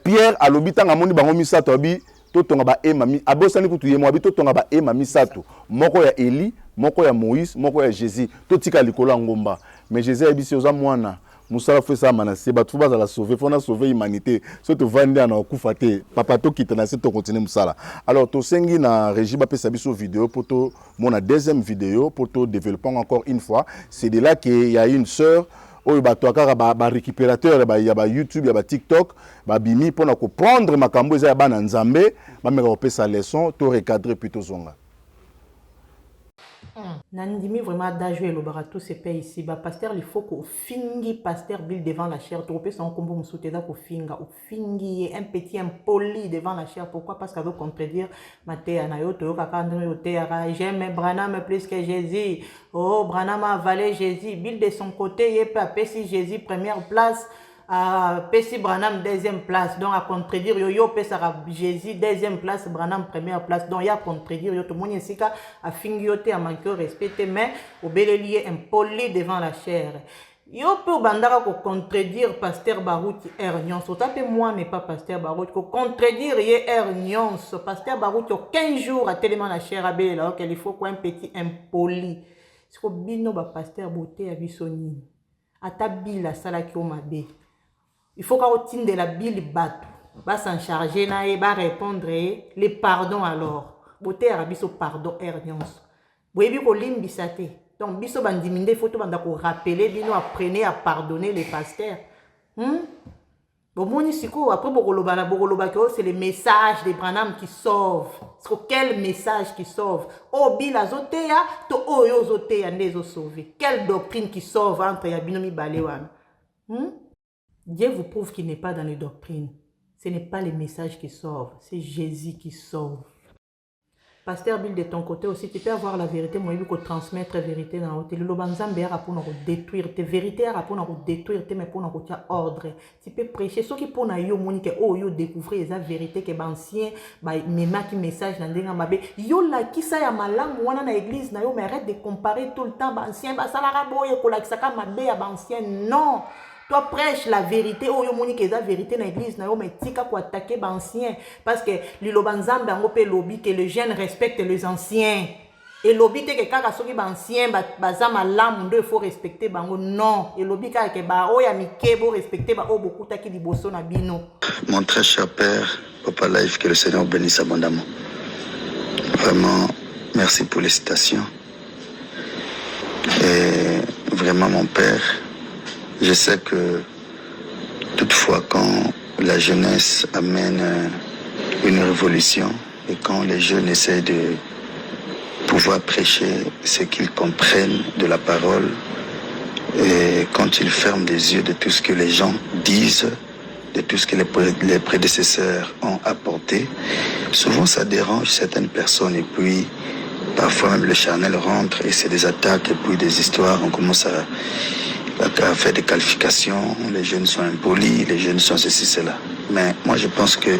Pierre alobi tanga moni bango misato abi to tonga ba emami abosani kutu yemo abi to tonga ba emami misato moko ya Eli moko ya Moïse moko ya Jésus to tika likolo ngomba mais Jésus abisi oza mwana musala fo ça manase ba tuba za la sauver fona sauver humanité so to vandi na okufa te papa to kitana se to continuer musala alors to sengi na régie ba pesa biso vidéo pour to mon deuxième vidéo pour to développer encore une fois c'est de là qu'il y a une sœur oyo ba to akara ba récupérateur ba ya ba YouTube ya ba TikTok ba bimi pour na comprendre makambo za ba na nzambe ba meka opesa leçon to recadrer plutôt zonga. Nandimi vraiment d'ajouer le baratou c'est pas ici ba pasteur il faut qu'on fingi pasteur Bill devant la chair tropé son combo moussouté da ko finga ou fingi un petit impoli devant la chair pourquoi parce qu'elle veut contredire Matthieu na yo to kaka ndro yo te j'aime Branham plus que Jésus oh Branham a avalé Jésus Bill de son côté il peut appeler Jésus première place Pessi Branham deuxième place donc à contredire yo pesa Jésus deuxième place Branham première place donc il y a contredire yo tout le monde ici a fingioté à manquer respecter mais au bel lié impoli devant la chair yo peut bandara ko contredire pasteur Barouti Ernion so tape moi mais pas pasteur Barouti ko contredire ye Ernion so pasteur Barouti 15 jours à tellement la chair à belle alors qu'il faut quoi un petit impoli c'est ko bino ba pasteur beauté à bisoni atabi la sala ki o mabe. Il faut qu'on tienne de la bille bateau. Va s'en charger, va répondre les pardons alors. Beauté arabiso pardon ernions. Vous avez vu qu'on l'imbisate. Donc biso bandiminde, il faut tout rappeler, bino apprenez à pardonner les pasteurs. Bon, après c'est les messages des Branham qui sauvent. C'est quel message qui sauve? Oh bila zotea, to oyo zotea nezo sauver. Quelle doctrine qui sauve entre yabinomi balewan? Dieu vous prouve qu'il n'est pas dans les doctrines. Ce n'est pas les messages qui sauvent, c'est Jésus qui sauve. Pasteur Bill, de ton côté aussi, tu peux avoir la vérité, moi, il faut transmettre la vérité dans la télé. Le banzambe est pour nous détruire, tes vérités est pour nous détruire, mais pour nous faire ordre. Tu peux prêcher, ce qui pour nous yo monique, oh yo découvrir la vérité que l'ancien, même qui message dans des gamabé. Yo la qui ça ya malang, ou na église na yo, mais arrête de comparer tout le temps, l'ancien, ça la raboye, kola kisaka mabé ya l'ancien, non. Toi prêche la vérité, oh yo moni que la vérité dans l'église na yo mais tika ko attaquer ancien parce que lilo banzambe ngo pe lobby que les jeunes respectent les anciens et lobby te que kaka soki ancien bazama lamu ndo il faut respecter bango non et lobby kaka que ba o ya mikebo respecter ba o beaucoup taki liboso na bino. Mon très cher père Papa Life, que le Seigneur bénisse abondamment. Vraiment merci pour les citations et vraiment mon père. Je sais que toutefois quand la jeunesse amène une révolution et quand les jeunes essaient de pouvoir prêcher ce qu'ils comprennent de la parole et quand ils ferment les yeux de tout ce que les gens disent, de tout ce que les prédécesseurs ont apporté, souvent ça dérange certaines personnes et puis parfois même le charnel rentre et c'est des attaques et puis des histoires, on commence à faire des qualifications, les jeunes sont impolis, les jeunes sont ceci, cela. Mais moi je pense que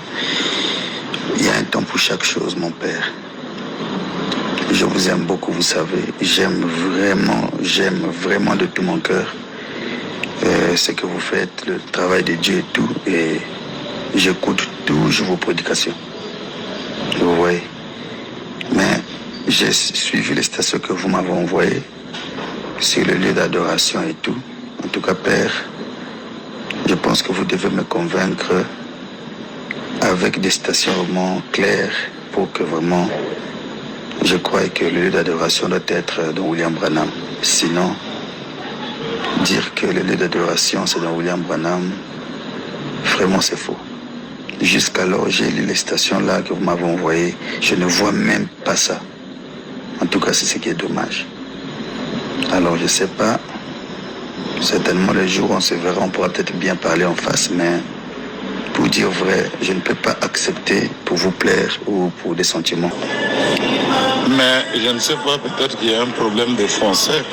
il y a un temps pour chaque chose, mon père. je vous aime beaucoup, vous savez. J'aime vraiment de tout mon cœur ce que vous faites, le travail de Dieu et tout. Et j'écoute toujours vos prédications. Vous voyez. Mais j'ai suivi les stations que vous m'avez envoyées sur le lieu d'adoration et tout. En tout cas, Père, je pense que vous devez me convaincre avec des stationnements clairs pour que vraiment je croie que le lieu d'adoration doit être dans William Branham. Sinon, dire que le lieu d'adoration c'est dans William Branham, vraiment c'est faux. Jusqu'alors, j'ai lu les stations là que vous m'avez envoyées, je ne vois même pas ça. En tout cas, c'est ce qui est dommage. Alors, je ne sais pas, certainement le jour où on se verra, on pourra peut-être bien parler en face, mais pour dire vrai, je ne peux pas accepter pour vous plaire ou pour des sentiments. Mais je ne sais pas, peut-être qu'il y a un problème de français.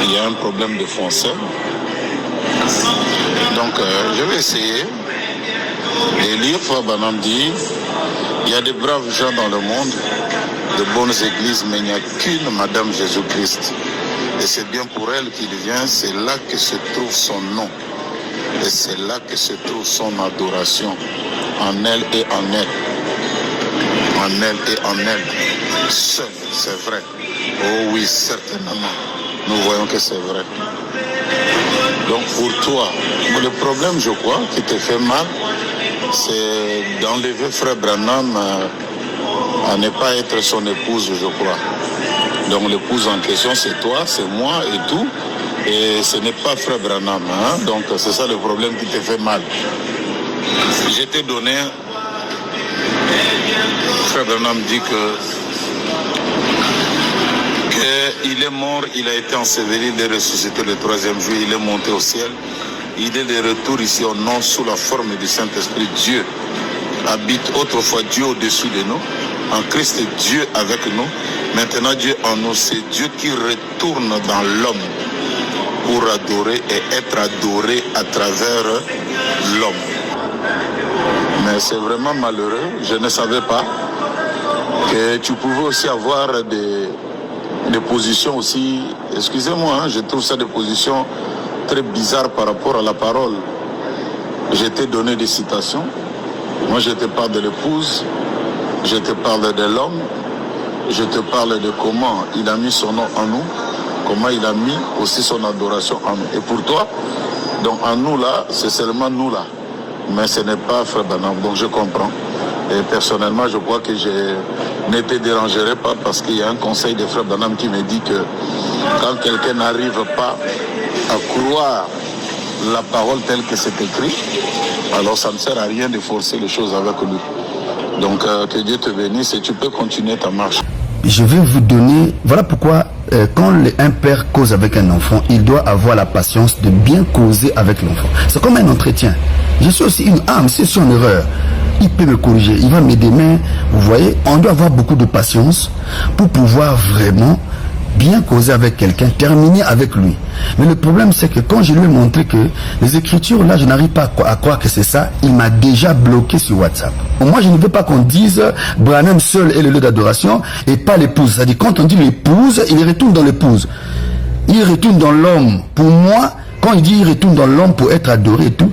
Il y a un problème de français. Donc, je vais essayer. Et lire Frère Branham dit, il y a des braves gens dans le monde, de bonnes églises, mais il n'y a qu'une Madame Jésus-Christ. Et c'est bien pour elle qu'il vient, c'est là que se trouve son nom. Et c'est là que se trouve son adoration, en elle et en elle. En elle et en elle. Seul, c'est vrai. Oh oui, certainement. Nous voyons que c'est vrai. Donc pour toi, le problème, je crois, qui te fait mal, c'est d'enlever Frère Branham à ne pas être son épouse, je crois. Donc l'épouse en question, c'est toi, c'est moi et tout. Et ce n'est pas Frère Branham. Hein? Donc c'est ça le problème qui te fait mal. Je t'ai donné... Frère Branham dit qu'il est mort, il a été enseveli, il est ressuscité le 3e jour, il est monté au ciel. Il est de retour ici au nom sous la forme du Saint-Esprit. Dieu habite autrefois Dieu au-dessus de nous. En Christ, Dieu avec nous. Maintenant, Dieu en nous, c'est Dieu qui retourne dans l'homme pour adorer et être adoré à travers l'homme. Mais c'est vraiment malheureux. Je ne savais pas que tu pouvais aussi avoir des positions aussi, excusez-moi, hein, je trouve ça des positions très bizarres par rapport à la parole. Je t'ai donné des citations. Moi, je te parle de l'épouse, je te parle de l'homme, je te parle de comment il a mis son nom en nous, comment il a mis aussi son adoration en nous. Et pour toi, donc en nous là, c'est seulement nous là. Mais ce n'est pas Frère Branham, donc je comprends. Et personnellement, je crois que je ne te dérangerai pas parce qu'il y a un conseil de Frère Branham qui me dit que quand quelqu'un n'arrive pas à croire la parole telle que c'est écrit, alors ça ne sert à rien de forcer les choses avec lui. Donc que Dieu te bénisse et tu peux continuer ta marche. Je vais vous donner, voilà pourquoi quand un père cause avec un enfant, il doit avoir la patience de bien causer avec l'enfant. C'est comme un entretien. Je suis aussi une âme, si je suis en erreur, il peut me corriger, il va m'aider, mais vous voyez, on doit avoir beaucoup de patience pour pouvoir vraiment bien causer avec quelqu'un, terminer avec lui. Mais le problème, c'est que quand je lui ai montré que les écritures, là, je n'arrive pas à croire que c'est ça, il m'a déjà bloqué sur WhatsApp. Moi, je ne veux pas qu'on dise Branham seul est le lieu d'adoration et pas l'épouse. C'est-à-dire, quand on dit l'épouse, il retourne dans l'épouse. Il retourne dans l'homme. Pour moi, quand il dit il retourne dans l'homme pour être adoré et tout,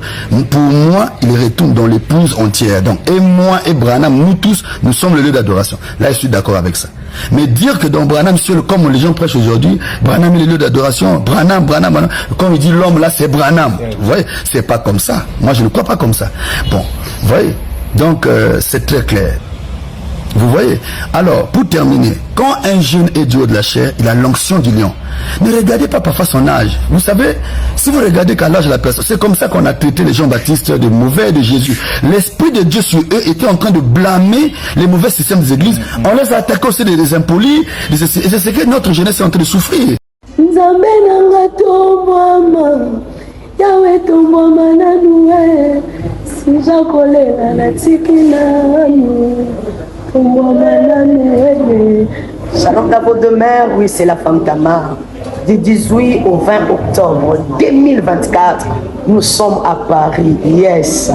pour moi, il retourne dans l'épouse entière. Donc, et moi et Branham, nous tous, nous sommes le lieu d'adoration. Là, je suis d'accord avec ça. Mais dire que dans Branham seul, comme les gens prêchent aujourd'hui, Branham est le lieu d'adoration, Branham, comme il dit l'homme là, c'est Branham. Vous voyez, c'est pas comme ça. Moi, je ne crois pas comme ça. Bon, vous voyez, donc c'est très clair. Vous voyez. Alors, pour terminer, quand un jeune est du haut de la chair, il a l'onction du lion. Ne regardez pas parfois son âge. Vous savez, si vous regardez qu'à l'âge de la personne, c'est comme ça qu'on a traité les Jean-Baptiste de mauvais de Jésus. L'Esprit de Dieu sur eux était en train de blâmer les mauvais systèmes des églises. On les a attaqués aussi des impolis. Et c'est ce que notre jeunesse est en train de souffrir. Shalom d'abord de mère, oui, c'est la femme Tamar. Du 18 au 20 octobre 2024, nous sommes à Paris. Yes.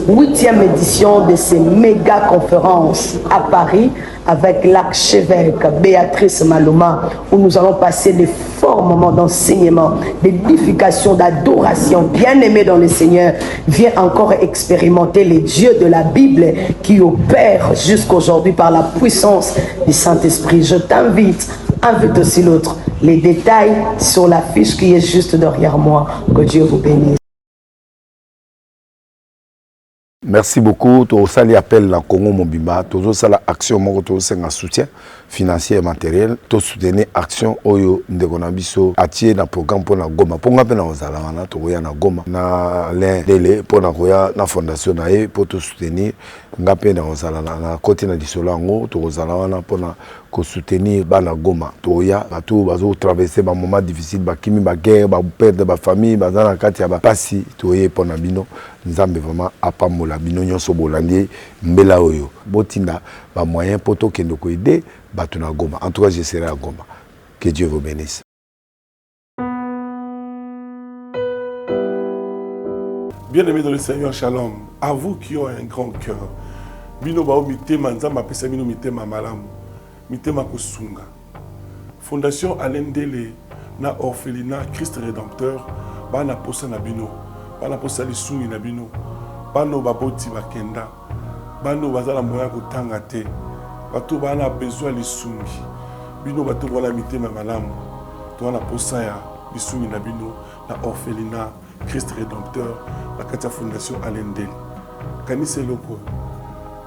8e édition de ces méga conférences à Paris avec l'archevêque Béatrice Maluma, où nous allons passer de forts moments d'enseignement, d'édification, d'adoration. Bien-aimé dans le Seigneur, viens encore expérimenter les dieux de la Bible qui opèrent jusqu'aujourd'hui par la puissance du Saint-Esprit. Je t'invite, invite aussi l'autre. Les détails sur l'affiche qui est juste derrière moi. Que Dieu vous bénisse. Merci beaucoup. Tout ça appel la Congo Mobimba. Tout ça la action mon tout ça un soutien financier et matériel. Tout soutenir action oyo ndekonabiso atie na programme pour na Goma. Pour ngape na ozala wana to ya na Goma. Na l'un délai pour na koya na fondation na e pour tout soutenir ngape na ozala na côté na disolango to ozala wana pour na ko soutenir bana Goma. To ya bato bazo traverser ba moment difficile ba kimi ba guerre ba perdre ba famille ba na kati ya ba pasi to ye pour na bino. Nzambe vraiment apamola bino nyonso bolandi mbela oyo botinda ba moyen poto kendo ko aider bato na Goma. En tout cas, je serai à Goma. Que Dieu vous bénisse. Bien-aimés dans le Seigneur, shalom. À vous qui ont un grand cœur. Bino bao mitema nzamba pesa bino mitema malamu. Mitema kusunga. Fondation Alendele na orphelinat Christ Rédempteur bana posa na bino. Bana posa lisungi na bino. Bano baboti bakenda. Bano bazala moya kotanga te. Bato bana besoin lisungi. Bino bato wala mitema malamu. To na posa ya lisungi na bino na orphelinat Christ Rédempteur la Katia Fondation Alendele. Kanise loko.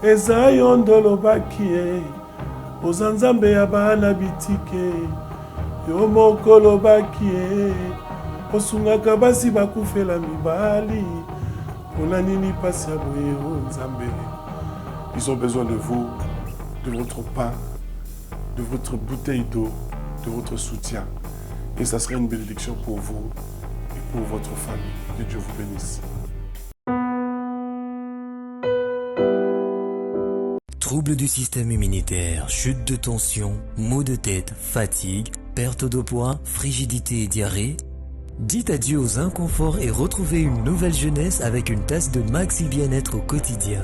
Eza yondolo bakie. Ozanzambe ya bana bitike. Yo mokolo bakie. Osungaka basi bakufela mibali. Pona nini pasi ya boye Nzambe. Ils ont besoin de vous, de votre pain, de votre bouteille d'eau, de votre soutien. Et ça serait une bénédiction pour vous et pour votre famille. Que Dieu vous bénisse. Troubles du système immunitaire, chute de tension, maux de tête, fatigue, perte de poids, frigidité et diarrhée. Dites adieu aux inconforts et retrouvez une nouvelle jeunesse avec une tasse de Maxi Bien-être au quotidien.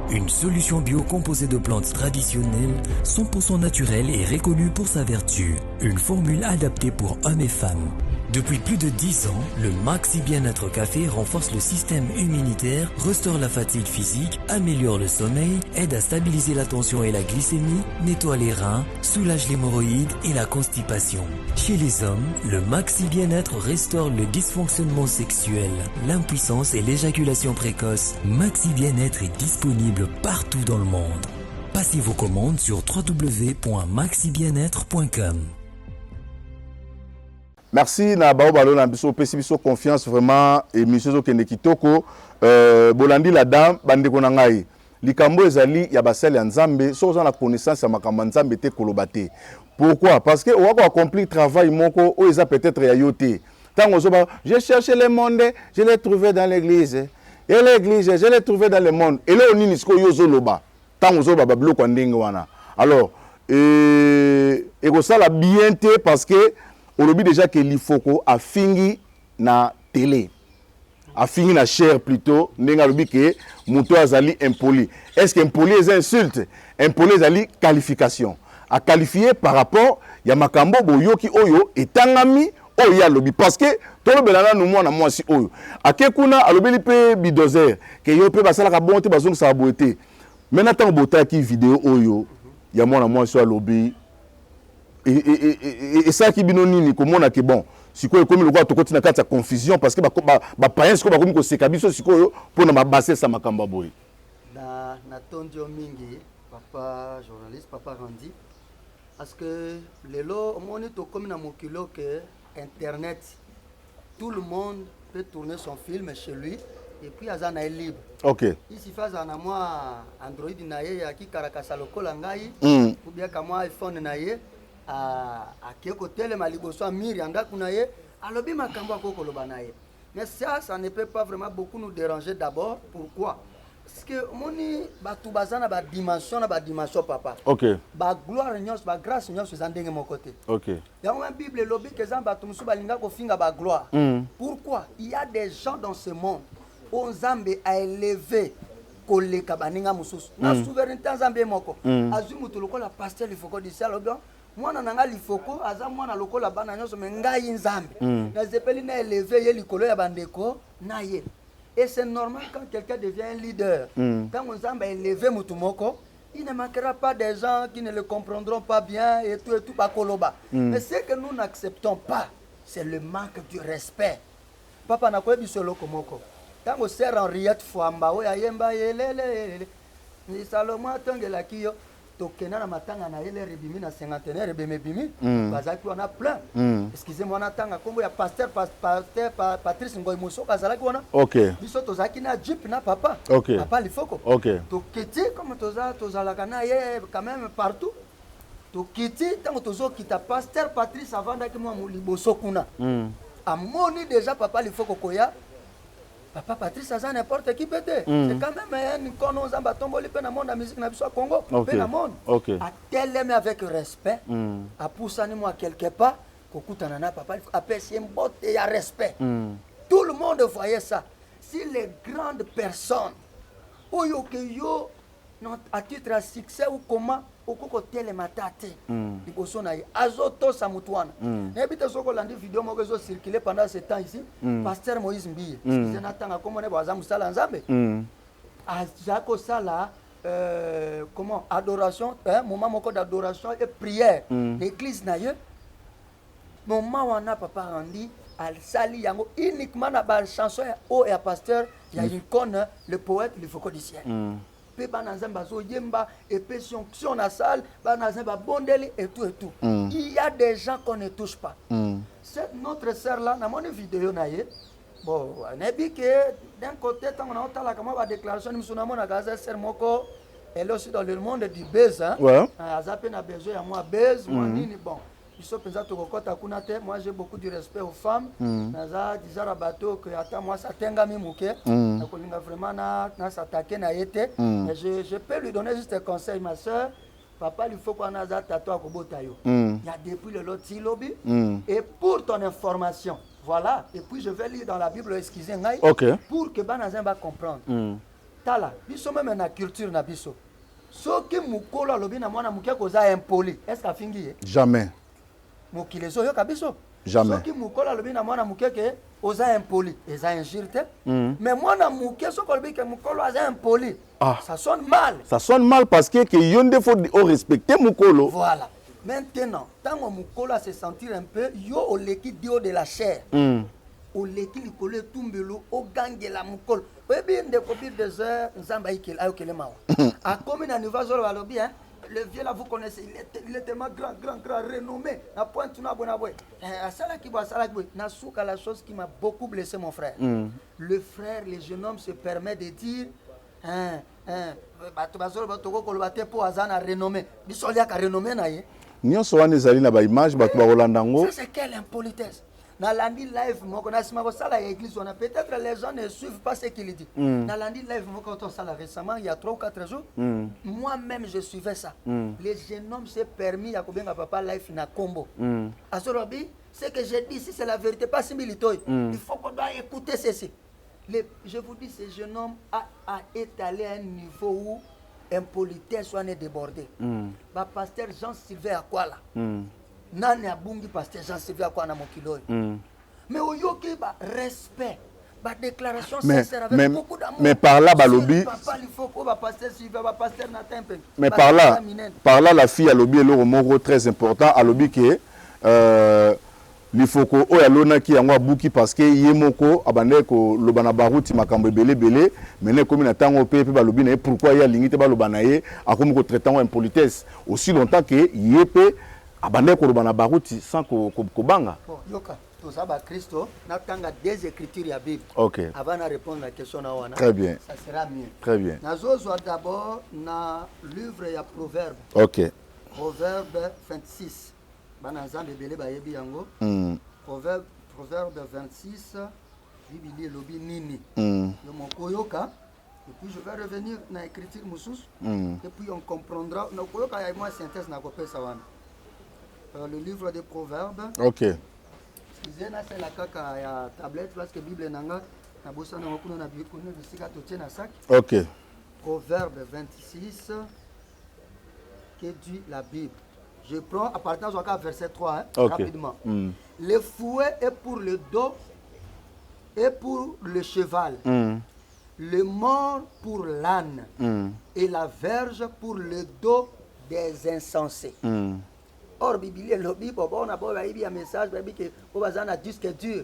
Une solution bio composée de plantes traditionnelles, 100% naturelle et reconnue pour sa vertu. Une formule adaptée pour hommes et femmes. Depuis plus de 10 ans, le Maxi Bien-être Café renforce le système immunitaire, restaure la fatigue physique, améliore le sommeil, aide à stabiliser la tension et la glycémie, nettoie les reins, soulage l'hémorroïde et la constipation. Chez les hommes, le Maxi Bien-être restaure le dysfonctionnement sexuel, l'impuissance et l'éjaculation précoce. Maxi Bien-être est disponible partout dans le monde. Passez vos commandes sur www.maxibienêtre.com. Merci na bao balo na biso pesi biso confiance vraiment et monsieur Zokende Kitoko bolandi la dame bandeko na ngai likambo ezali ya basel ya Nzambe so za na connaissance ya makambo Nzambe te kolobate. Pourquoi? Parce que on va accomplir travail moko o eza peut-être ya yote. Tango zo ba j'ai cherché le monde, je l'ai trouvé dans l'église. Et l'église, je l'ai trouvé dans le monde. Et là on ni sko yo zo loba. Tango zo ba bablo kwa ndenge wana. Alors et ko sala bien te parce que on oublie déjà que l'Ifoko a fini na télé. A fini na chair plutôt. Nenga lobi que Mouto azali impoli. Est-ce qu'impoli est insulte? Impoli azali qualification. A qualifié par rapport ya makambo boyoki oyo etangami oya lobi. Parce que tolo belana nous moi na moi si oyo. Akekuna alobeli pe bidozer que yo pe basala ka bonté bazong sa boité. Maintenant tant bota ki vidéo oyo ya moi na moi so alobi. Et ça qui binoni ni komona ke bon sikoyo comme le quoi to kotina kata confusion parce que ba païens ko ba komi ko sekabiso sikoyo pona mabase sa makamba boy na tondio mingi papa journaliste papa Randy parce que lelo omoni to comme na mokilo que internet tout le monde peut tourner son film chez lui et puis azana est libre. OK. Ici faza na moi Android na ye ya ki karakasa lokola ngai ou bien ka moi iPhone na ye a keko tele maliboso amiri anga kunaye alobi makambo akoko loba naye. Mais ça ne peut pas vraiment beaucoup nous déranger d'abord. Pourquoi? parce que moni batu bazana ba dimension papa. OK. Ba gloire nyos ba grâce nyos zandenge mon côté. OK. Dans la Bible lobi que zamba tu musu balinga ko finga ba gloire. Pourquoi? Il y a des gens dans ce monde où Nzambe a élevé koleka baninga mususu. Na souveraineté Nzambe moko. Azumu to lokola pasteur Lifoko du ciel obion. Mwana nanga Lifoko aza mwana lokola bana nyonso me ngai Nzambe. Na zepeli na élevé ye likolo ya bandeko na ye. Et c'est normal quand quelqu'un devient un leader. Quand Nzambe a élevé mutumoko, il ne manquera pas des gens qui ne le comprendront pas bien et tout bakoloba. Mais ce que nous n'acceptons pas, c'est le manque du respect. Papa na koyebi solo komoko. Quand on sert Henriette Fouamba, oya yemba yelele. Ni Salomon tongela kiyo. Tokena na matanga na ele rebimi na cinquantenaire rebeme bimi. Bazaki on a plein. Excusez-moi na tanga kombo ya pasteur Patrice Ngoy Muso kazalaki wana. OK. Biso tozaki na Jeep na papa. OK. Papa Lifoko. OK. Tokiti comme tozalaka na ye quand même partout. Tokiti tango tozo kita pasteur Patrice avandaki mwa liboso kuna. Amoni déjà papa Lifoko koya. Papa Patrice Azan n'importe qui peut être. C'est quand même un kono zamba tomboli pe na monde la musique na biso Congo, pe na monde. A tel avec respect, a poussani moi quelque part, kokutana na papa apprécier mbote ya respect. Tout le monde voyait ça. Si les grandes personnes oyo ke yo à titre à succès ou comment okoko tele matate liboso na ye azoto sa mutwana nebite soko landi vidéo moko zo circuler pendant ce temps ici pasteur Moïse Mbiye c'est natanga comme on baza musala nzambe azako sala comment adoration moment moko d'adoration et prière l'église na ye moment wana papa randi al sali yango uniquement na ba chanson o et pasteur ya icône le poète Lifoko du ciel. Et puis si on a salle, et tout et tout. Il y a des gens qu'on ne touche pas. Cette notre sœur là, dans mon vidéo bon, d'un côté, quand on a la déclaration, nous sommes elle est aussi dans le monde du buzz. Ouais. Elle a besoin de moi buzz, moi nini bon. Moi j'ai beaucoup de respect aux femmes. Naza dizara bateau que attends moi ça tenga mi muke. Nakolinga vraiment na s'attaquer na yete. Mais je peux lui donner juste un conseil ma soeur. Papa il faut qu'on a za tato à kobota yo. Il y a depuis le loti lobby. Et pour ton information, voilà. Et puis je vais lire dans la Bible excusez-moi. Pour que banazin va comprendre. Tala, biso même na culture na biso. Ce qui mukolo lobi na mwana muke koza impoli. Est-ce qu'a fingi? Jamais. Mokilezo yo kabiso. Jamais. Ce qui mukola lobi na mwana mukeke oza impoli, eza injurte. Mais mwana muke so kolbi ke mukolo oza impoli. Ça sonne mal. Ça sonne mal parce que yonde faut respecter mukolo. Voilà. Maintenant, tant mukolo se sentir un peu yo o leki dio de la chair. O leki likolo tumbelo o gangela mukolo. Webi ndeko bir des heures nzamba ikela ayokele mawa. A comme na niveau zo balobi hein. Le vieux là, vous connaissez, il est tellement grand, renommé. La pointe, tu n'as pas la chose qui m'a beaucoup blessé, mon frère. Le frère, les jeunes hommes se permet de dire, ça c'est quelle impolitesse. Dans l'andi live, peut-être les gens ne suivent pas ce qu'il dit. Dans l'andi live, récemment, il y a 3 ou 4 jours, moi-même je suivais ça. Les jeunes hommes s'est permis à papa live na combo. Azorobi, ce que j'ai dit ici, c'est la vérité, pas similito. Il faut qu'on doit écouter ceci. Je vous dis, ce jeune homme a étalé à un niveau où impolitesse soit débordée. Pasteur Jean-Sylvain Akwala. Nani abungi pasteur Jean-Sylvain Akwala mokilo. Mais au yoki ba respect, ba déclaration sincère avec beaucoup d'amour. Mais par là balobi. Mais par là la fille a lobby le mot très important a lobby que Lifoko oya lona ki yango abuki parce que yemoko abande ko lobana baruti makambo belé mais comme na tango pe balobi na pourquoi ya lingite ba lobana ye akomi ko traitant impolitesse aussi longtemps que yepé abande ko lobana baruti sans ko banga. Yoka to ça ba Christo na tanga des écritures ya Bible. OK. Avant de répondre à la question na wana. Très bien. Ça sera mieux. Très bien. Nazozo d'abord na livre ya Proverbe. OK. Proverbe 26. Banazambe belé ba yebi yango. Proverbe 26 Bible lobi nini. Yo moko yoka Et puis je vais revenir dans l'écriture Moussous. Et puis on comprendra. Le livre des Proverbes. Ok. C'est la caca ya tablette parce que Bible nanga na bossa na okuno na bible na bisika to tena sac. Ok. Proverbe 26 que dit la Bible. Je prends à partir de verset 3 hein, okay. Rapidement. Le fouet est pour le dos et pour le cheval. Le mors pour l'âne et la verge pour le dos des insensés. Or, Bible, on a un message que on a disque dur.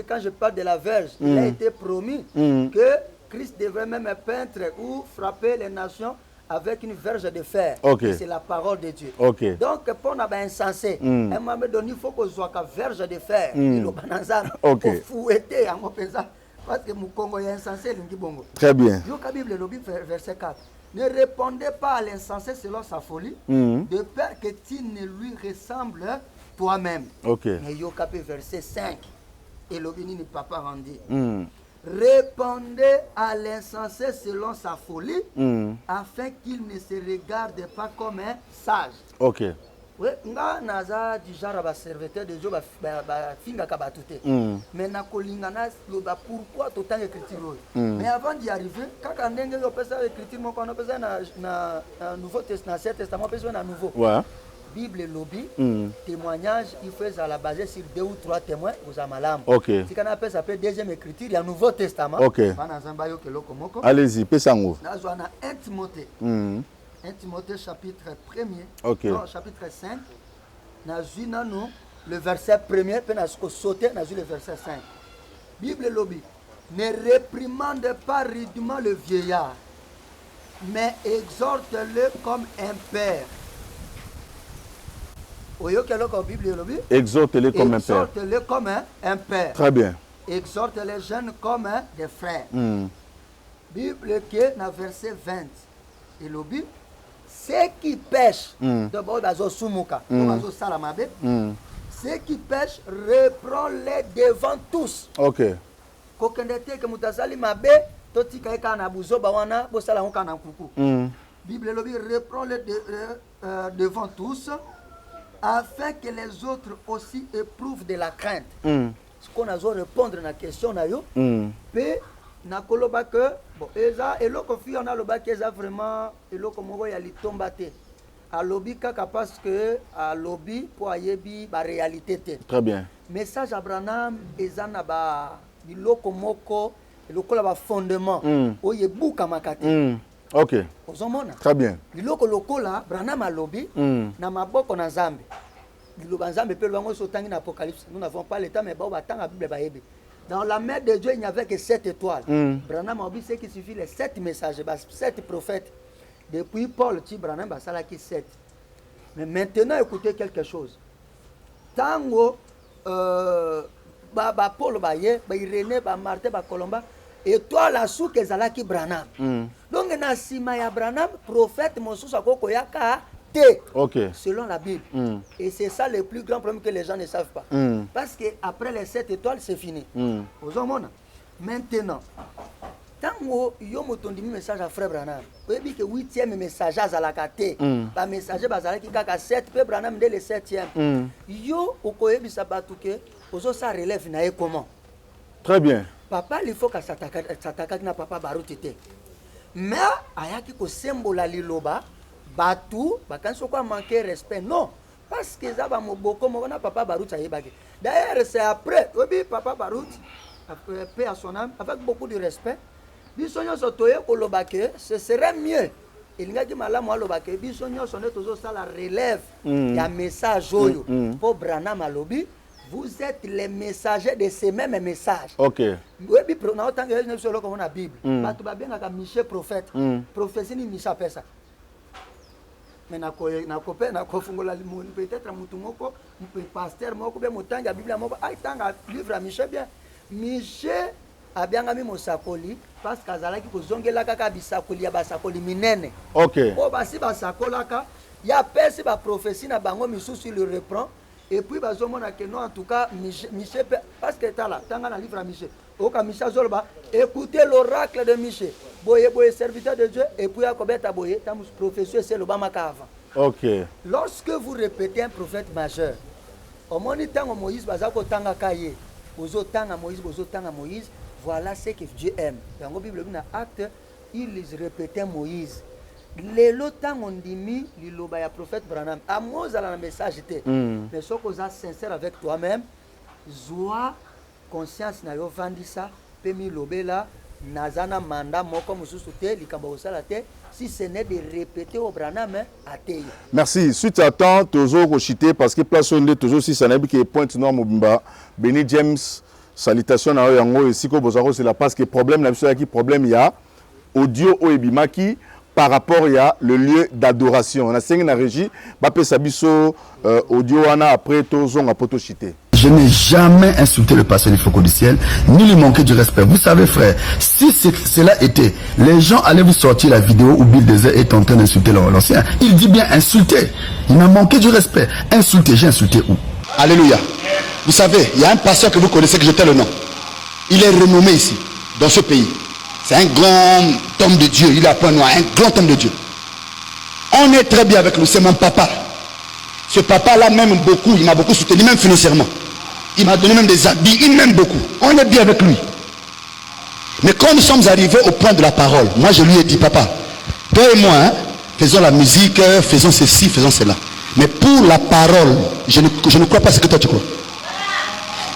Quand je parle de la verge, il a été promis que Christ devrait même peindre ou frapper les nations avec une verge de fer. Okay. C'est la parole de Dieu. Okay. Donc, pour nous insensé, il faut que soit une verge de fer. Okay. Pour fouetter en pesant. Parce que mon Congo est insensé. Très bien. Bible, verset 4. Ne répondez pas à l'insensé selon sa folie, de peur que tu ne lui ressembles toi-même. Okay. Mais Yokape verset 5. Et l'obéni ne peut pas rendre. Répondez à l'insensé selon sa folie, afin qu'il ne se regarde pas comme un sage. Ok. Oui, nga naza du genre ba serviteur de Dieu ba finga kabatute. Mais na kolingana loba pourquoi tout temps écriture. Mais avant d'y arriver, quand ndenge yo pesa écriture mon qu'on pesa na Nouveau Testament, Ancien Testament pesa na nouveau. Ouais. Bible lobby, témoignage, il fait à la base sur 2 ou 3 témoins aux amalam. OK. Si qu'on appelle ça peut deuxième écriture, il y a Nouveau Testament. OK. Allez-y, pesango. Na zo na 1 Timothée. 1 Timothée chapitre 1er, okay. Non, chapitre 5, nous, le verset 1er, puis nous sauté, le verset 5. Bible lobby, ne réprimande pas rudement le vieillard, mais exhorte-le comme un père. Bible lobby, exhorte-le comme un père. Exhorte-le comme un père. Très bien. Exhorte les jeunes comme des frères. Bible qui est dans verset 20. Et lobby, ceux qui pêchent, ceux qui pêchent, reprends-les devant tous. Ok. Bible lobby, reprends-les devant tous, afin que les autres aussi éprouvent de la crainte. Ce qu'on a besoin de répondre à la question, nakoloba que bon eza eloko fi on a loba que eza vraiment eloko moko ya litomba te alobi kaka parce que alobi po ayebi ba réalité te. Très bien. Message Abraham eza na ba biloko moko eloko la ba fondement oyebuka makate. OK. Ozomona. Très bien. Biloko lokola Abraham alobi na maboko na Nzambe. Biloba Nzambe pe lwango sotangi na Apocalypse. Nous n'avons pas le temps mais ba batanga Bible ba yebi. Dans la main de Dieu, il n'y avait que 7 étoiles. Branham a dit ce qui suffit les 7 messagers, 7 prophètes. Depuis Paul, Branham a dit 7. Mais maintenant, écoutez quelque chose. Tango, Paul, Irénée, Martin, Colomba, étoile à sous que Zalaki Branham. Donc, Nassima ya Branham, prophète, Monsous, Akoko Yaka. Okay. Selon la Bible. Et c'est ça le plus grand problème que les gens ne savent pas. Parce qu'après les 7 étoiles, c'est fini. Maintenant, tant que yo motondi message à frère Branham, vous avez que 8e message à Zalakate, le messager Bazalaki kaka 7, puis Branham dès le 7e. Yo, au koyebi sabatuke, ozo ça relève na comment? Très bien. Papa, il faut que s'attaque na papa Barutite. Mais, ayaki ko sembola liloba, Batou, bakanso quoi manquer respect. Non, parce que ça va beaucoup mon papa Barout ça y est. D'ailleurs, c'est après, oui, papa Barout, paix à son âme, avec beaucoup de respect. Bisonyo sotoye kolobake, ce serait mieux. Il n'y a que malade moi lobake, bisonyo sonne toujours ça la relève. Il y a message oyo pour Branham Alobi. Vous êtes les messagers de ces mêmes messages. OK. Oui, puis on a autant que nous sommes comme la Bible. Batou ba bien ka Michel prophète. Prophétie ni Michel pesa. Mais na kofungola limoni peut-être mutu moko pasteur moko be motanga Bible moko ai tanga livre Michel bien Michel abianga mi mosakoli parce kazalaki kozongela kaka bisakoli ya basakoli minene. OK. O basi basakolaka ya pesi ba prophétie na bango misusu le reprend Et puis bazomona que non en tout cas Michel parce que t'as là tanga na livre à Michel. Oka Michel Zolba, écoutez l'oracle de Michel. Boye serviteur de Dieu et puis akobeta boye tamus professeur c'est le bamaka avant. OK. Lorsque vous répétez un prophète majeur, au moment où Moïse bazako tanga kaye, bozo tanga Moïse, voilà ce que Dieu aime. Dans la Bible dans acte, ils répétaient Moïse. Les lotang on dimi liloba ya prophète Branham. Amos à la message était. Mais ce que vous sincère avec toi-même, zoa conscience na yo vandisa, pemi lobela nazana manda moko mususu te likamba osala te. Si ce n'est de répéter au Branham à terre. Merci. Suite à temps, toujours rochité parce que place on est toujours si ça n'a qui pointe noir mobimba. Benny James, salutation à yango et si ko bozaro c'est la parce que problème la qui problème il y a audio au ebimaki par rapport il y a le lieu d'adoration. On a cinq na régie, bapé sabiso audio ana après tozong à poto chité. Je n'ai jamais insulté le pasteur du Focus du Ciel, ni lui manquer du respect. Vous savez, frère, si cela était, les gens allaient vous sortir la vidéo où Bill Desert est en train d'insulter l'ancien. Il dit bien insulter. Il m'a manqué du respect. Insulter, j'ai insulté où? Alléluia. Vous savez, il y a un pasteur que vous connaissez que je tais le nom. Il est renommé ici, dans ce pays. C'est un grand homme de Dieu. Il a point noir, un grand homme de Dieu. On est très bien avec lui, c'est mon papa. Ce papa-là m'aime beaucoup, il m'a beaucoup soutenu, même financièrement. Il m'a donné même des habits, il m'aime beaucoup. On est bien avec lui. Mais quand nous sommes arrivés au point de la parole, moi je lui ai dit, papa, toi et moi, faisons la musique, faisons ceci, faisons cela. Mais pour la parole, je ne crois pas ce que toi tu crois.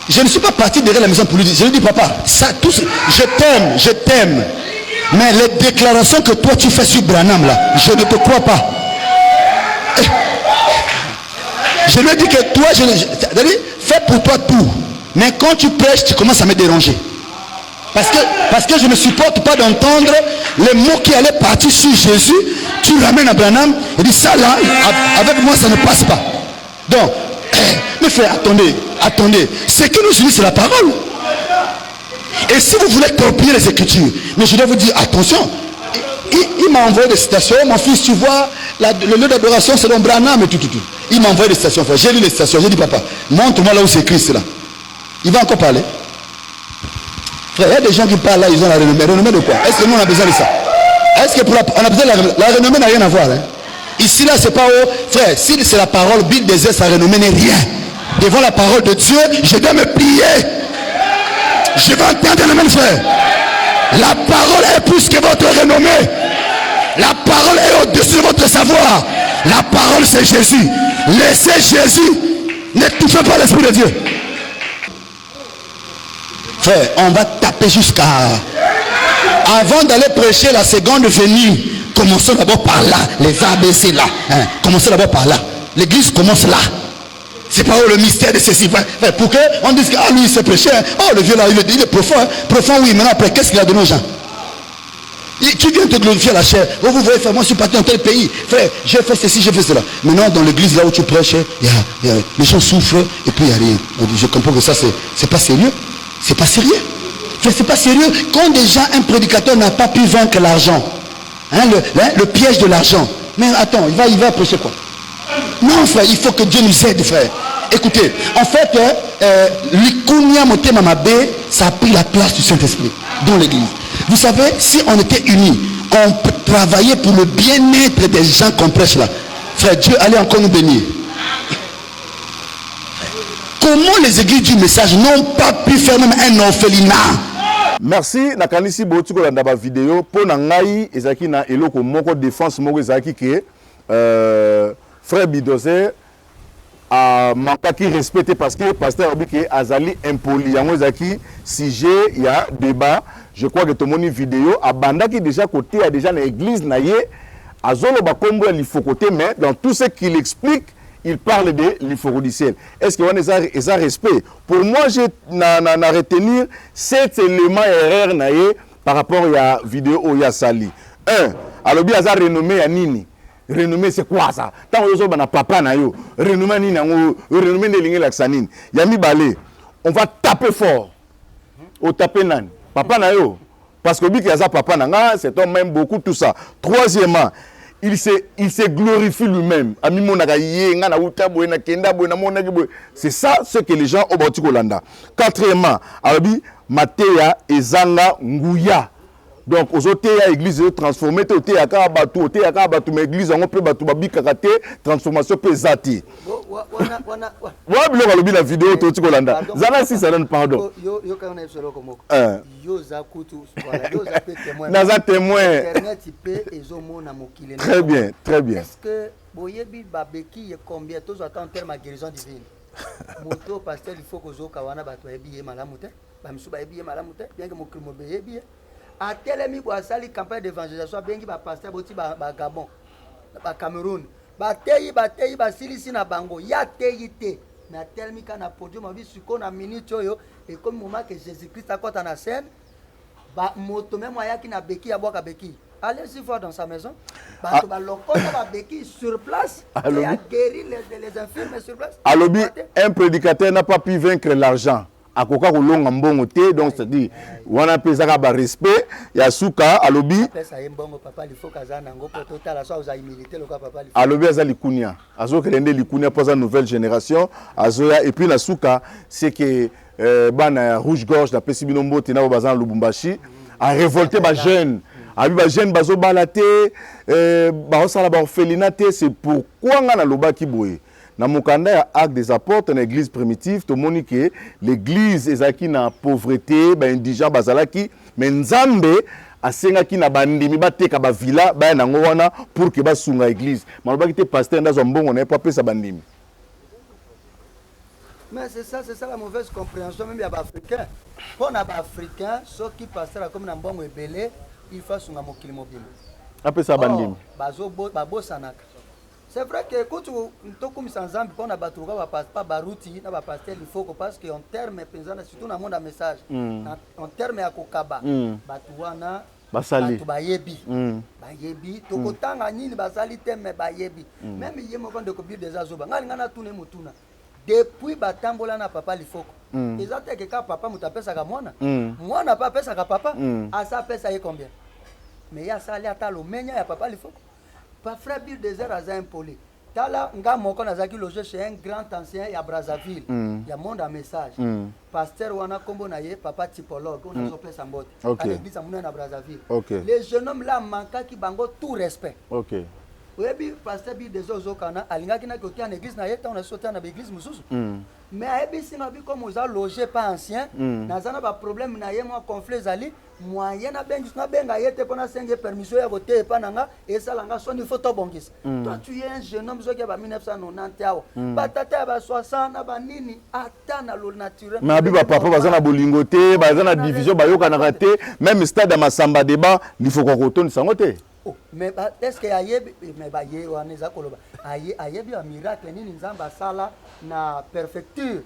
Je ne suis pas parti derrière la maison pour lui dire, je lui ai dit, papa, ça, tout, je t'aime. Mais les déclarations que toi tu fais sur Branham là, je ne te crois pas. Je lui ai dit que toi, fais pour toi tout. Mais quand tu prêches, tu commences à me déranger. Parce que je ne supporte pas d'entendre les mots qui allaient partir sur Jésus. Tu ramènes à Branham et dis ça là, avec moi ça ne passe pas. Donc, mes frères, attendez. Ce qui nous unit, c'est la parole. Et si vous voulez copier les Écritures, mais je dois vous dire, attention. Il m'a envoyé des citations. Mon fils, tu vois, le lieu d'adoration, c'est dans Branham et tout. Il m'a envoyé des citations. J'ai lu les citations. J'ai dit, papa, montre-moi là où c'est écrit cela. Il va encore parler. Frère, il y a des gens qui parlent là, ils ont la renommée. Renommée de quoi? Est-ce que nous on a besoin de ça? Est-ce que on a besoin de la renommée n'a rien à voir. Hein? Ici là, c'est pas haut. Frère, si c'est la parole, Bill Desert, sa renommée n'est rien. Devant la parole de Dieu, je dois me plier. Je vais entendre le même frère. La parole est plus que votre renommée. La parole est au-dessus de votre savoir. La parole c'est Jésus. Laissez Jésus. Ne touchez pas l'Esprit de Dieu. Frère, on va taper jusqu'à... Avant d'aller prêcher la seconde venue, commençons d'abord par là. Les ABC là. Hein? Commencez d'abord par là. L'église commence là. C'est pas le mystère de ceci. Pour qu'on dise que lui il s'est prêché. Hein? Oh le vieux là, il est profond. Hein? Profond oui, maintenant après, qu'est-ce qu'il a donné aux gens? Qui vient te glorifier la chair? Oh, vous voyez, frère, moi je suis parti dans tel pays. Frère, j'ai fait ceci, j'ai fait cela. Maintenant dans l'église là où tu prêches, les gens souffrent et puis il n'y a rien. Je comprends que ça c'est pas sérieux. C'est pas sérieux. Frère, c'est pas sérieux. Quand déjà un prédicateur n'a pas pu vaincre l'argent, hein, le piège de l'argent. Mais attends, il va prêcher quoi? Non frère, il faut que Dieu nous aide frère. Écoutez, en fait, l'Ikunia Motema Mabe, ça a pris la place du Saint-Esprit dans l'église. Vous savez, si on était unis, on peut travailler pour le bien-être des gens qu'on prêche là. Frère, Dieu allait encore nous bénir. Comment les églises du message n'ont pas pu faire même un orphelinat? Merci. Nakanisi Botiko Landaba vidéo. Pour Nangaï, Ezaki na eloko moko défense moko Ezaki que frère Bidozer a manqué respecté parce que pasteur Obike Azali impoli. Yango Ezaki sujet il y a débat. Je crois que tout le monde vidéo a banda qui déjà côté a déjà l'église naïe azolo bakombo l'ifoko mais dans tout ce qu'il explique il parle de l'Iforodiciel. Est-ce qu'on a un respect? Pour moi, j'ai retenir cet élément erreur par rapport à la vidéo où il y a Sali. Alors bien, ça renommé à Nini. Renommé, c'est quoi ça? Tant que vous avez papa na yo, renommé Nini, renommé de l'ingé l'Axanine. Yami Balé, on va taper fort. On taper nan. Papa na yo. Parce que bien qu'il y a papa na nga, c'est homme même beaucoup tout ça. Troisièmement, il se glorifie lui-même. C'est ça ce que les gens ont bâti Kolanda. Quatrièmement, Arabi, Matéa et Zanga Nguya. Donc, aux hôtels, l'église est transformée, aux hôtels, mais l'église, on peut battre Babikakate, transformation pesati. Ouais, la vidéo, tout Kolanda. Zana si ça donne pardon. Naza témoin. Très bien, très bien. Est-ce que Boyebi Babeki est combien tous attendent en termes de guérison divine? Moto pasteur, il faut que zo kawana bato ebi malamute, bamisu ba ebi malamute, bien que mon crime ebi. A telemi bo asali campagne d'évangélisation bien que ba pasteur boti ba Gabon, ba Cameroun, ba teyi ba silisi na bango, ya teyi te. Na telemi kana podium avi suko na minute oyo et comme moment que Jésus-Christ a côté na scène, ba moto même aya ki na beki ya boka beki. Allez-y voir dans sa maison. Bah, sur place. Et a guéri les infirmes sur place. Alobi, un prédicateur n'a pas pu vaincre l'argent. A koka ko longa mbongo te, donc c'est-à-dire wana pesa ba respect ya suka alobi. Pesa mbongo papa il faut kazana ngo poto tala so za humilité le papa. Alobi aza likunia. Azo kelende likunia pour la nouvelle génération. Azoya et puis la suka c'est que bana rouge gorge la pesi binombo tena bazan Lubumbashi a révolté ba jeune. Abi ba jeune bazo balate ba osala ba orphelinate, c'est pourquoi ngana loba ki boye. Na mukanda ya acte des apôtres dans l'église primitive to monique l'église ezaki na pauvreté ba indigent bazalaki mais nzambe asengaki na bandimi bateka ba villa ba nango wana pour que ba sunga église maloba ki te pasteur ndazo mbongo na pas pesa bandimi. Mais c'est ça la mauvaise compréhension même ya ba africain. Pour na ba africain ceux qui pasteur comme na mbongo ebele il faut sunga mokili mobile. Après ça bandimi. Bazo babo sanaka. C'est vrai que quand tu comme sans zambi pour na batruka ba passe pas baruti na ba pasteur il faut que parce que en terme penzana surtout na monde message en terme ya kokaba batuwana basali bayebi bayebi to kotanga nini basali teme bayebi même yemo quand de copie des azoba ngali ngana tune mutuna depuis batambola na papa lifoko ezate que papa mutapesa ka mwana pas pesa ka papa asa pesa ye combien mais ya sali ata lo menya ya papa lifoko pas frère Bill désert aza impoli tala nga moko nazaki logé chez un grand ancien ya Brazzaville ya monde à message pasteur wana kombo na ye papa typologue on a pesa mbote à l'église amuna na Brazzaville les jeunes hommes là manquaki bango tout respect oui, pasteur Bill désert ozokana alingaki na côté en église na ye ta on a sauté na église mususu mais ayebi singa bi comme oza logé pas ancien nazana ba problème na ye moi conflit zali moyen na benga yete pona senge permission ya voter pa nanga et ça langa son il faut to bongisa toi tu es un jeune homme zoki ba 1990 awo ba tata ba 60 na ba nini atana lo naturel mais abi ba papa bazana bolingote bazana division ba yokana raté même stade à Masamba débat il faut qu'on retourne sango te. Mais est-ce que ayebi mais ba ye wana za koloba ayebi a miracle nini nzamba sala na préfecture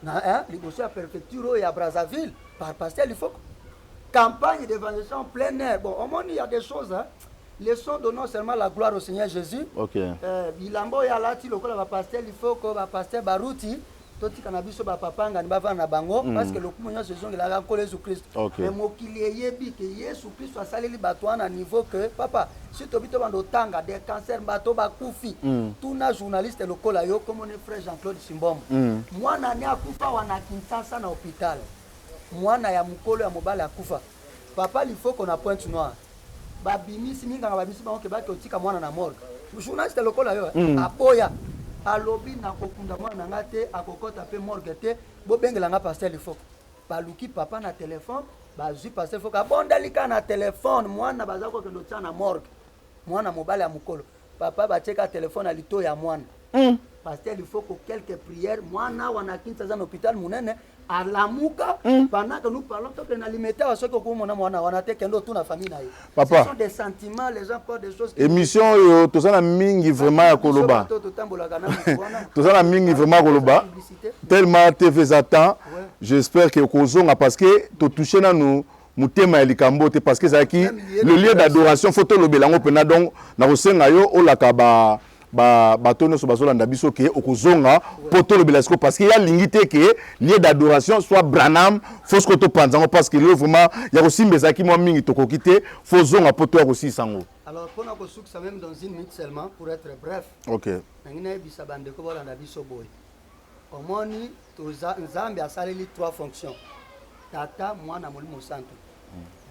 na liboso ya préfecture ya Brazzaville par pasteur il faut campagne d'évangélisation en plein air. Bon, au moins il y a des choses. Hein. Les sons donnant seulement la gloire au Seigneur Jésus. Ok. Bilambo ya lati lokola ba pasteur il faut que ba pasteur baruti toti cannabis ba papa ngani ba vana bango parce que le kumonya saison il a encore Jésus Christ. Mais mokili yebi que Jésus Christ a saleli bato à niveau que papa si to bito bando tanga des cancers bato ba kufi. Tout na journaliste lokola yo comme mon frère Jean-Claude Simbom. Moi na ni akufa wana Kinshasa na hôpital. Mwana ya mukolo ya mobali akufa papa il faut qu'on a pointe noire babimisi minga na babimisi bango ke ba kotika mwana na morgue journaliste lokola yo apoya alobi na kokunda mwana ngate akokota pe morgue te bo bengela nga pasteur il faut baluki papa na téléphone bazui pasteur il faut ka bondalika na téléphone mwana bazako ke ndotsa na morgue mwana mobali ya mukolo papa ba cheka téléphone alito ya mwana pasteur il faut que quelques prières mwana wana kinsa za hôpital munene alamuka pendant que nous parlons que na limité à ce que comme mwana wana te kendo tout na famille na ye ce sont des sentiments les gens portent des choses émission yo to sana mingi vraiment ya koloba to sana mingi vraiment koloba tellement TV Zatan j'espère que kozonga parce que to toucher na nous mutema ya likambo te parce que ça qui le lieu d'adoration photo lobelango pena donc na kosenga yo olaka ba bato nyonso bazolanda biso ke okozonga po tolobela siko parce que ya lingi te ke lieu d'adoration soit Branham fos ko to panzango parce que le vraiment ya kosimbeza ki mwa mingi tokoki te fo zonga po to ya kosisango. Alors pour nous ça même dans une minute seulement pour être bref. OK. Ngina bisa bande ko bolanda biso boy. Omoni toza Nzambe asaleli 3 fonctions. Tata mwana molimo santo.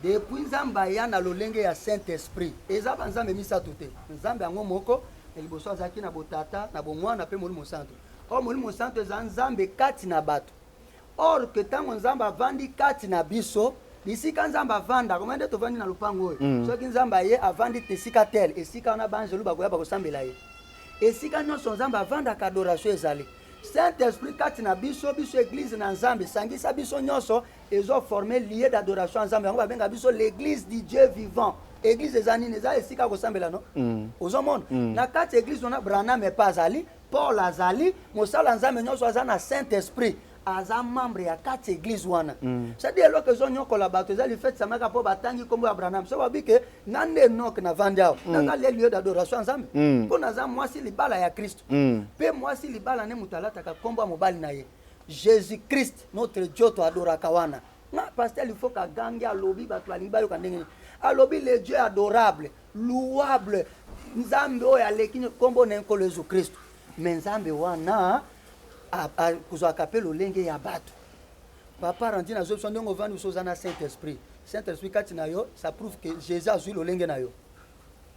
Depuis Nzamba ya na lolenge ya Saint-Esprit. Eza Nzambe misatu te. Nzambe yango moko eliboso azaki na botata na bomwana pe molimo santo. Or molimo santo eza Nzambe kati na bato. Or que tango Nzamba avandi kati na biso, bisika Nzamba avanda komande to vandi na lupango oyo. Soki Nzamba ye avandi tesika tel, esika na banjelu bakoya bakosambela ye. Esika nyonso Nzamba avanda ka adoration ezali. Saint-Esprit kati na biso église na Nzambe sangisa biso nyonso ezo former lieu d'adoration ensemble yango babenga biso l'église du Dieu vivant. Église ezani neza esika kosambela no ozomona na kati église on a Branham mais pas azali Paul azali mosala Nzambe nyonso aza na Saint-Esprit aza membre ya kati église wana c'est-à-dire lorsque zo nyokola bato ezali fait samaka po batangi kombo ya Branham so babike nande nok na vandiao na le lieu d'adoration Nzambe po naza mwasi libala ya Kristo pe mwasi libala ne mutalata ka kombo ya mobali na ye Jésus-Christ notre Dieu to adoraka wana na pasteur il faut ka gangi alobi bato balingi bayo ka ndenge alobi le Dieu adorable louable Nzambe oyo aleki kombo na nkolo Jésus Christ mais Nzambe wana kuzo akapelo lenge ya bato papa randi na zo ndongo vandi usoza na Saint-Esprit Saint-Esprit kati na yo ça prouve que Jésus a joué lenge na yo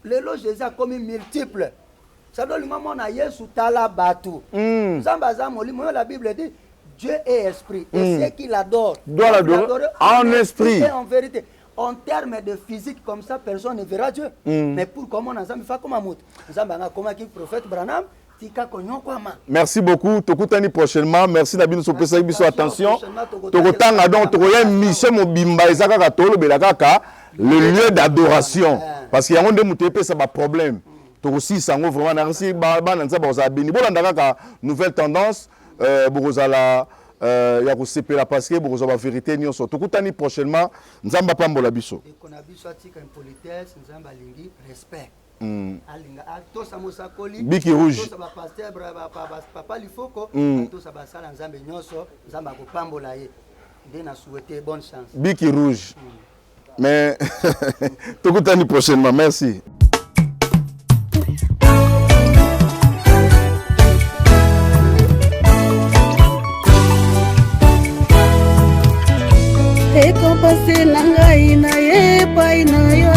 lelo Jésus a commis multiple ça doit lui mona Yesu tala bato Nzamba za molimo yo la Bible dit Dieu est esprit et ceux qui l'adorent doit l'adorer en esprit et en vérité. En termes de physique comme ça personne ne verra Dieu mais pour comment Nzambe fa comme amout Nzambe nga comme qui prophète Branham. Merci beaucoup. Tokutani prochainement. Merci Nabino Sopesa biso attention. Tokotanga donc tokoya mission mobimba ezaka ka tolo belaka le lieu d'adoration parce qu'il y a un de mutepe ça ba problème. Tokosi sango vraiment na nsi ba nanza ba za bini bolanda ka nouvelle tendance bokozala ya ko sepela parce que bokozala ba vérité nyonso. Tokutani prochainement Nzamba pambola biso. Ekona biso atika impolitesse Nzamba lingi respect. Biki rouge papa lifoko tosa basala Nzambe nyonso Nzamba kopambola ye nde na souhaiter bonne chance Biki rouge mais tokutani prochainement merci. Ekompase na ngai na ye pai na yo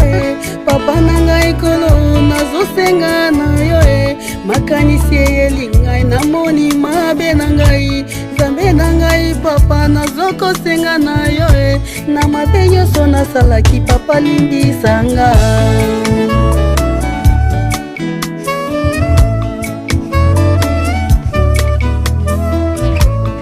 papa na ngai kolo nazosenga na yo makanisi eyeli ngai namoni mabe na ngai Nzambe na ngai papa nazokosenga na yo na mabe nyonso nasalaki papa limbisanga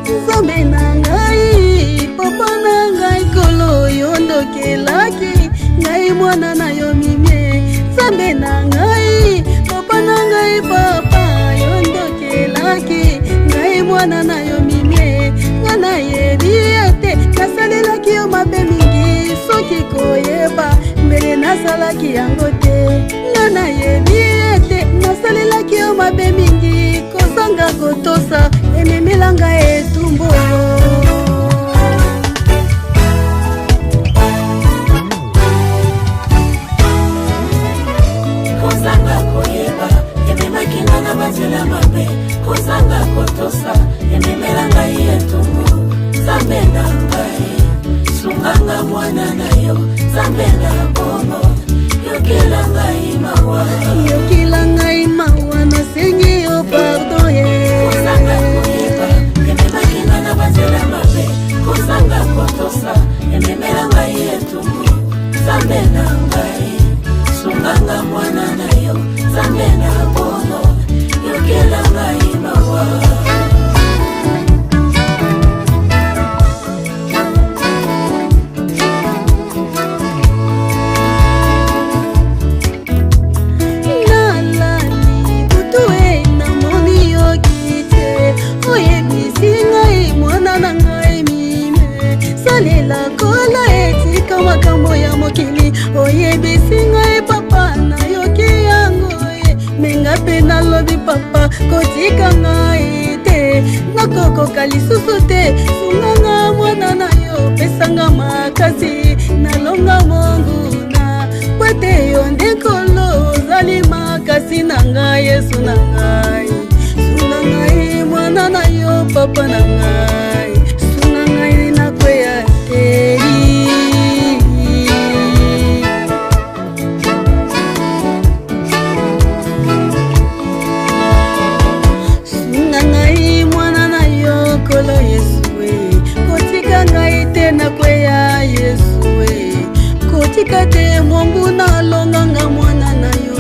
Nzambe na ngai papa na ngai kolo yondokelaki ngai mwana na yo mimie Nzambe na ngai papa na ngai papa yondokelaki ngai mwana na yo mimie ngana yebi ete nasalelaki yo mabe mingi soki koyeba mbele nasalaki yango te ngana yebi ete nasalelaki yo mabe mingi kozanga kotosa ememelanga etumbu kozanga koyeba ememaki nanga bazela mabe kozanga kotosa ememelanga etumbu Nzambe na ngai sunganga mwana na yo Nzambe na bomo yokelanga imawa nalobi papa kotika ngai te nakokoka lisusu te sunganga mwana na yo pesanga makasi nalonga monguna kwete yo ndekolo ozali makasi na ngai Yesu na ngai sunga ngai mwana na yo papa na ngai sunga ngai nakweya te sunga ngai mwana na yo kolo Yesu kotika ngai te nakweya Yesu kotika te Mungu nalonganga mwana na yo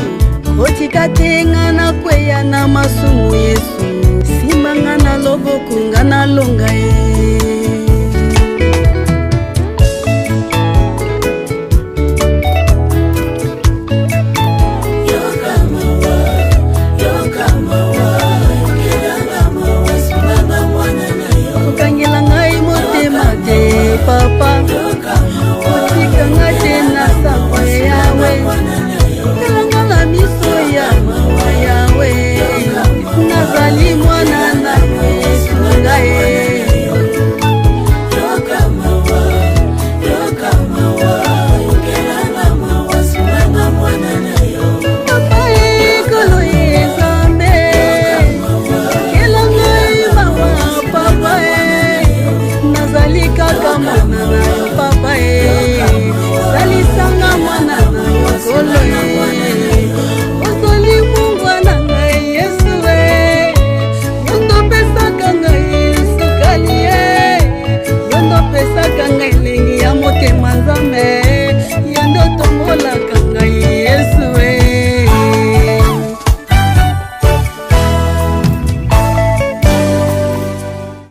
kotika te nga nakweya na masumu Yesu simanga na loboko nga nalonga ye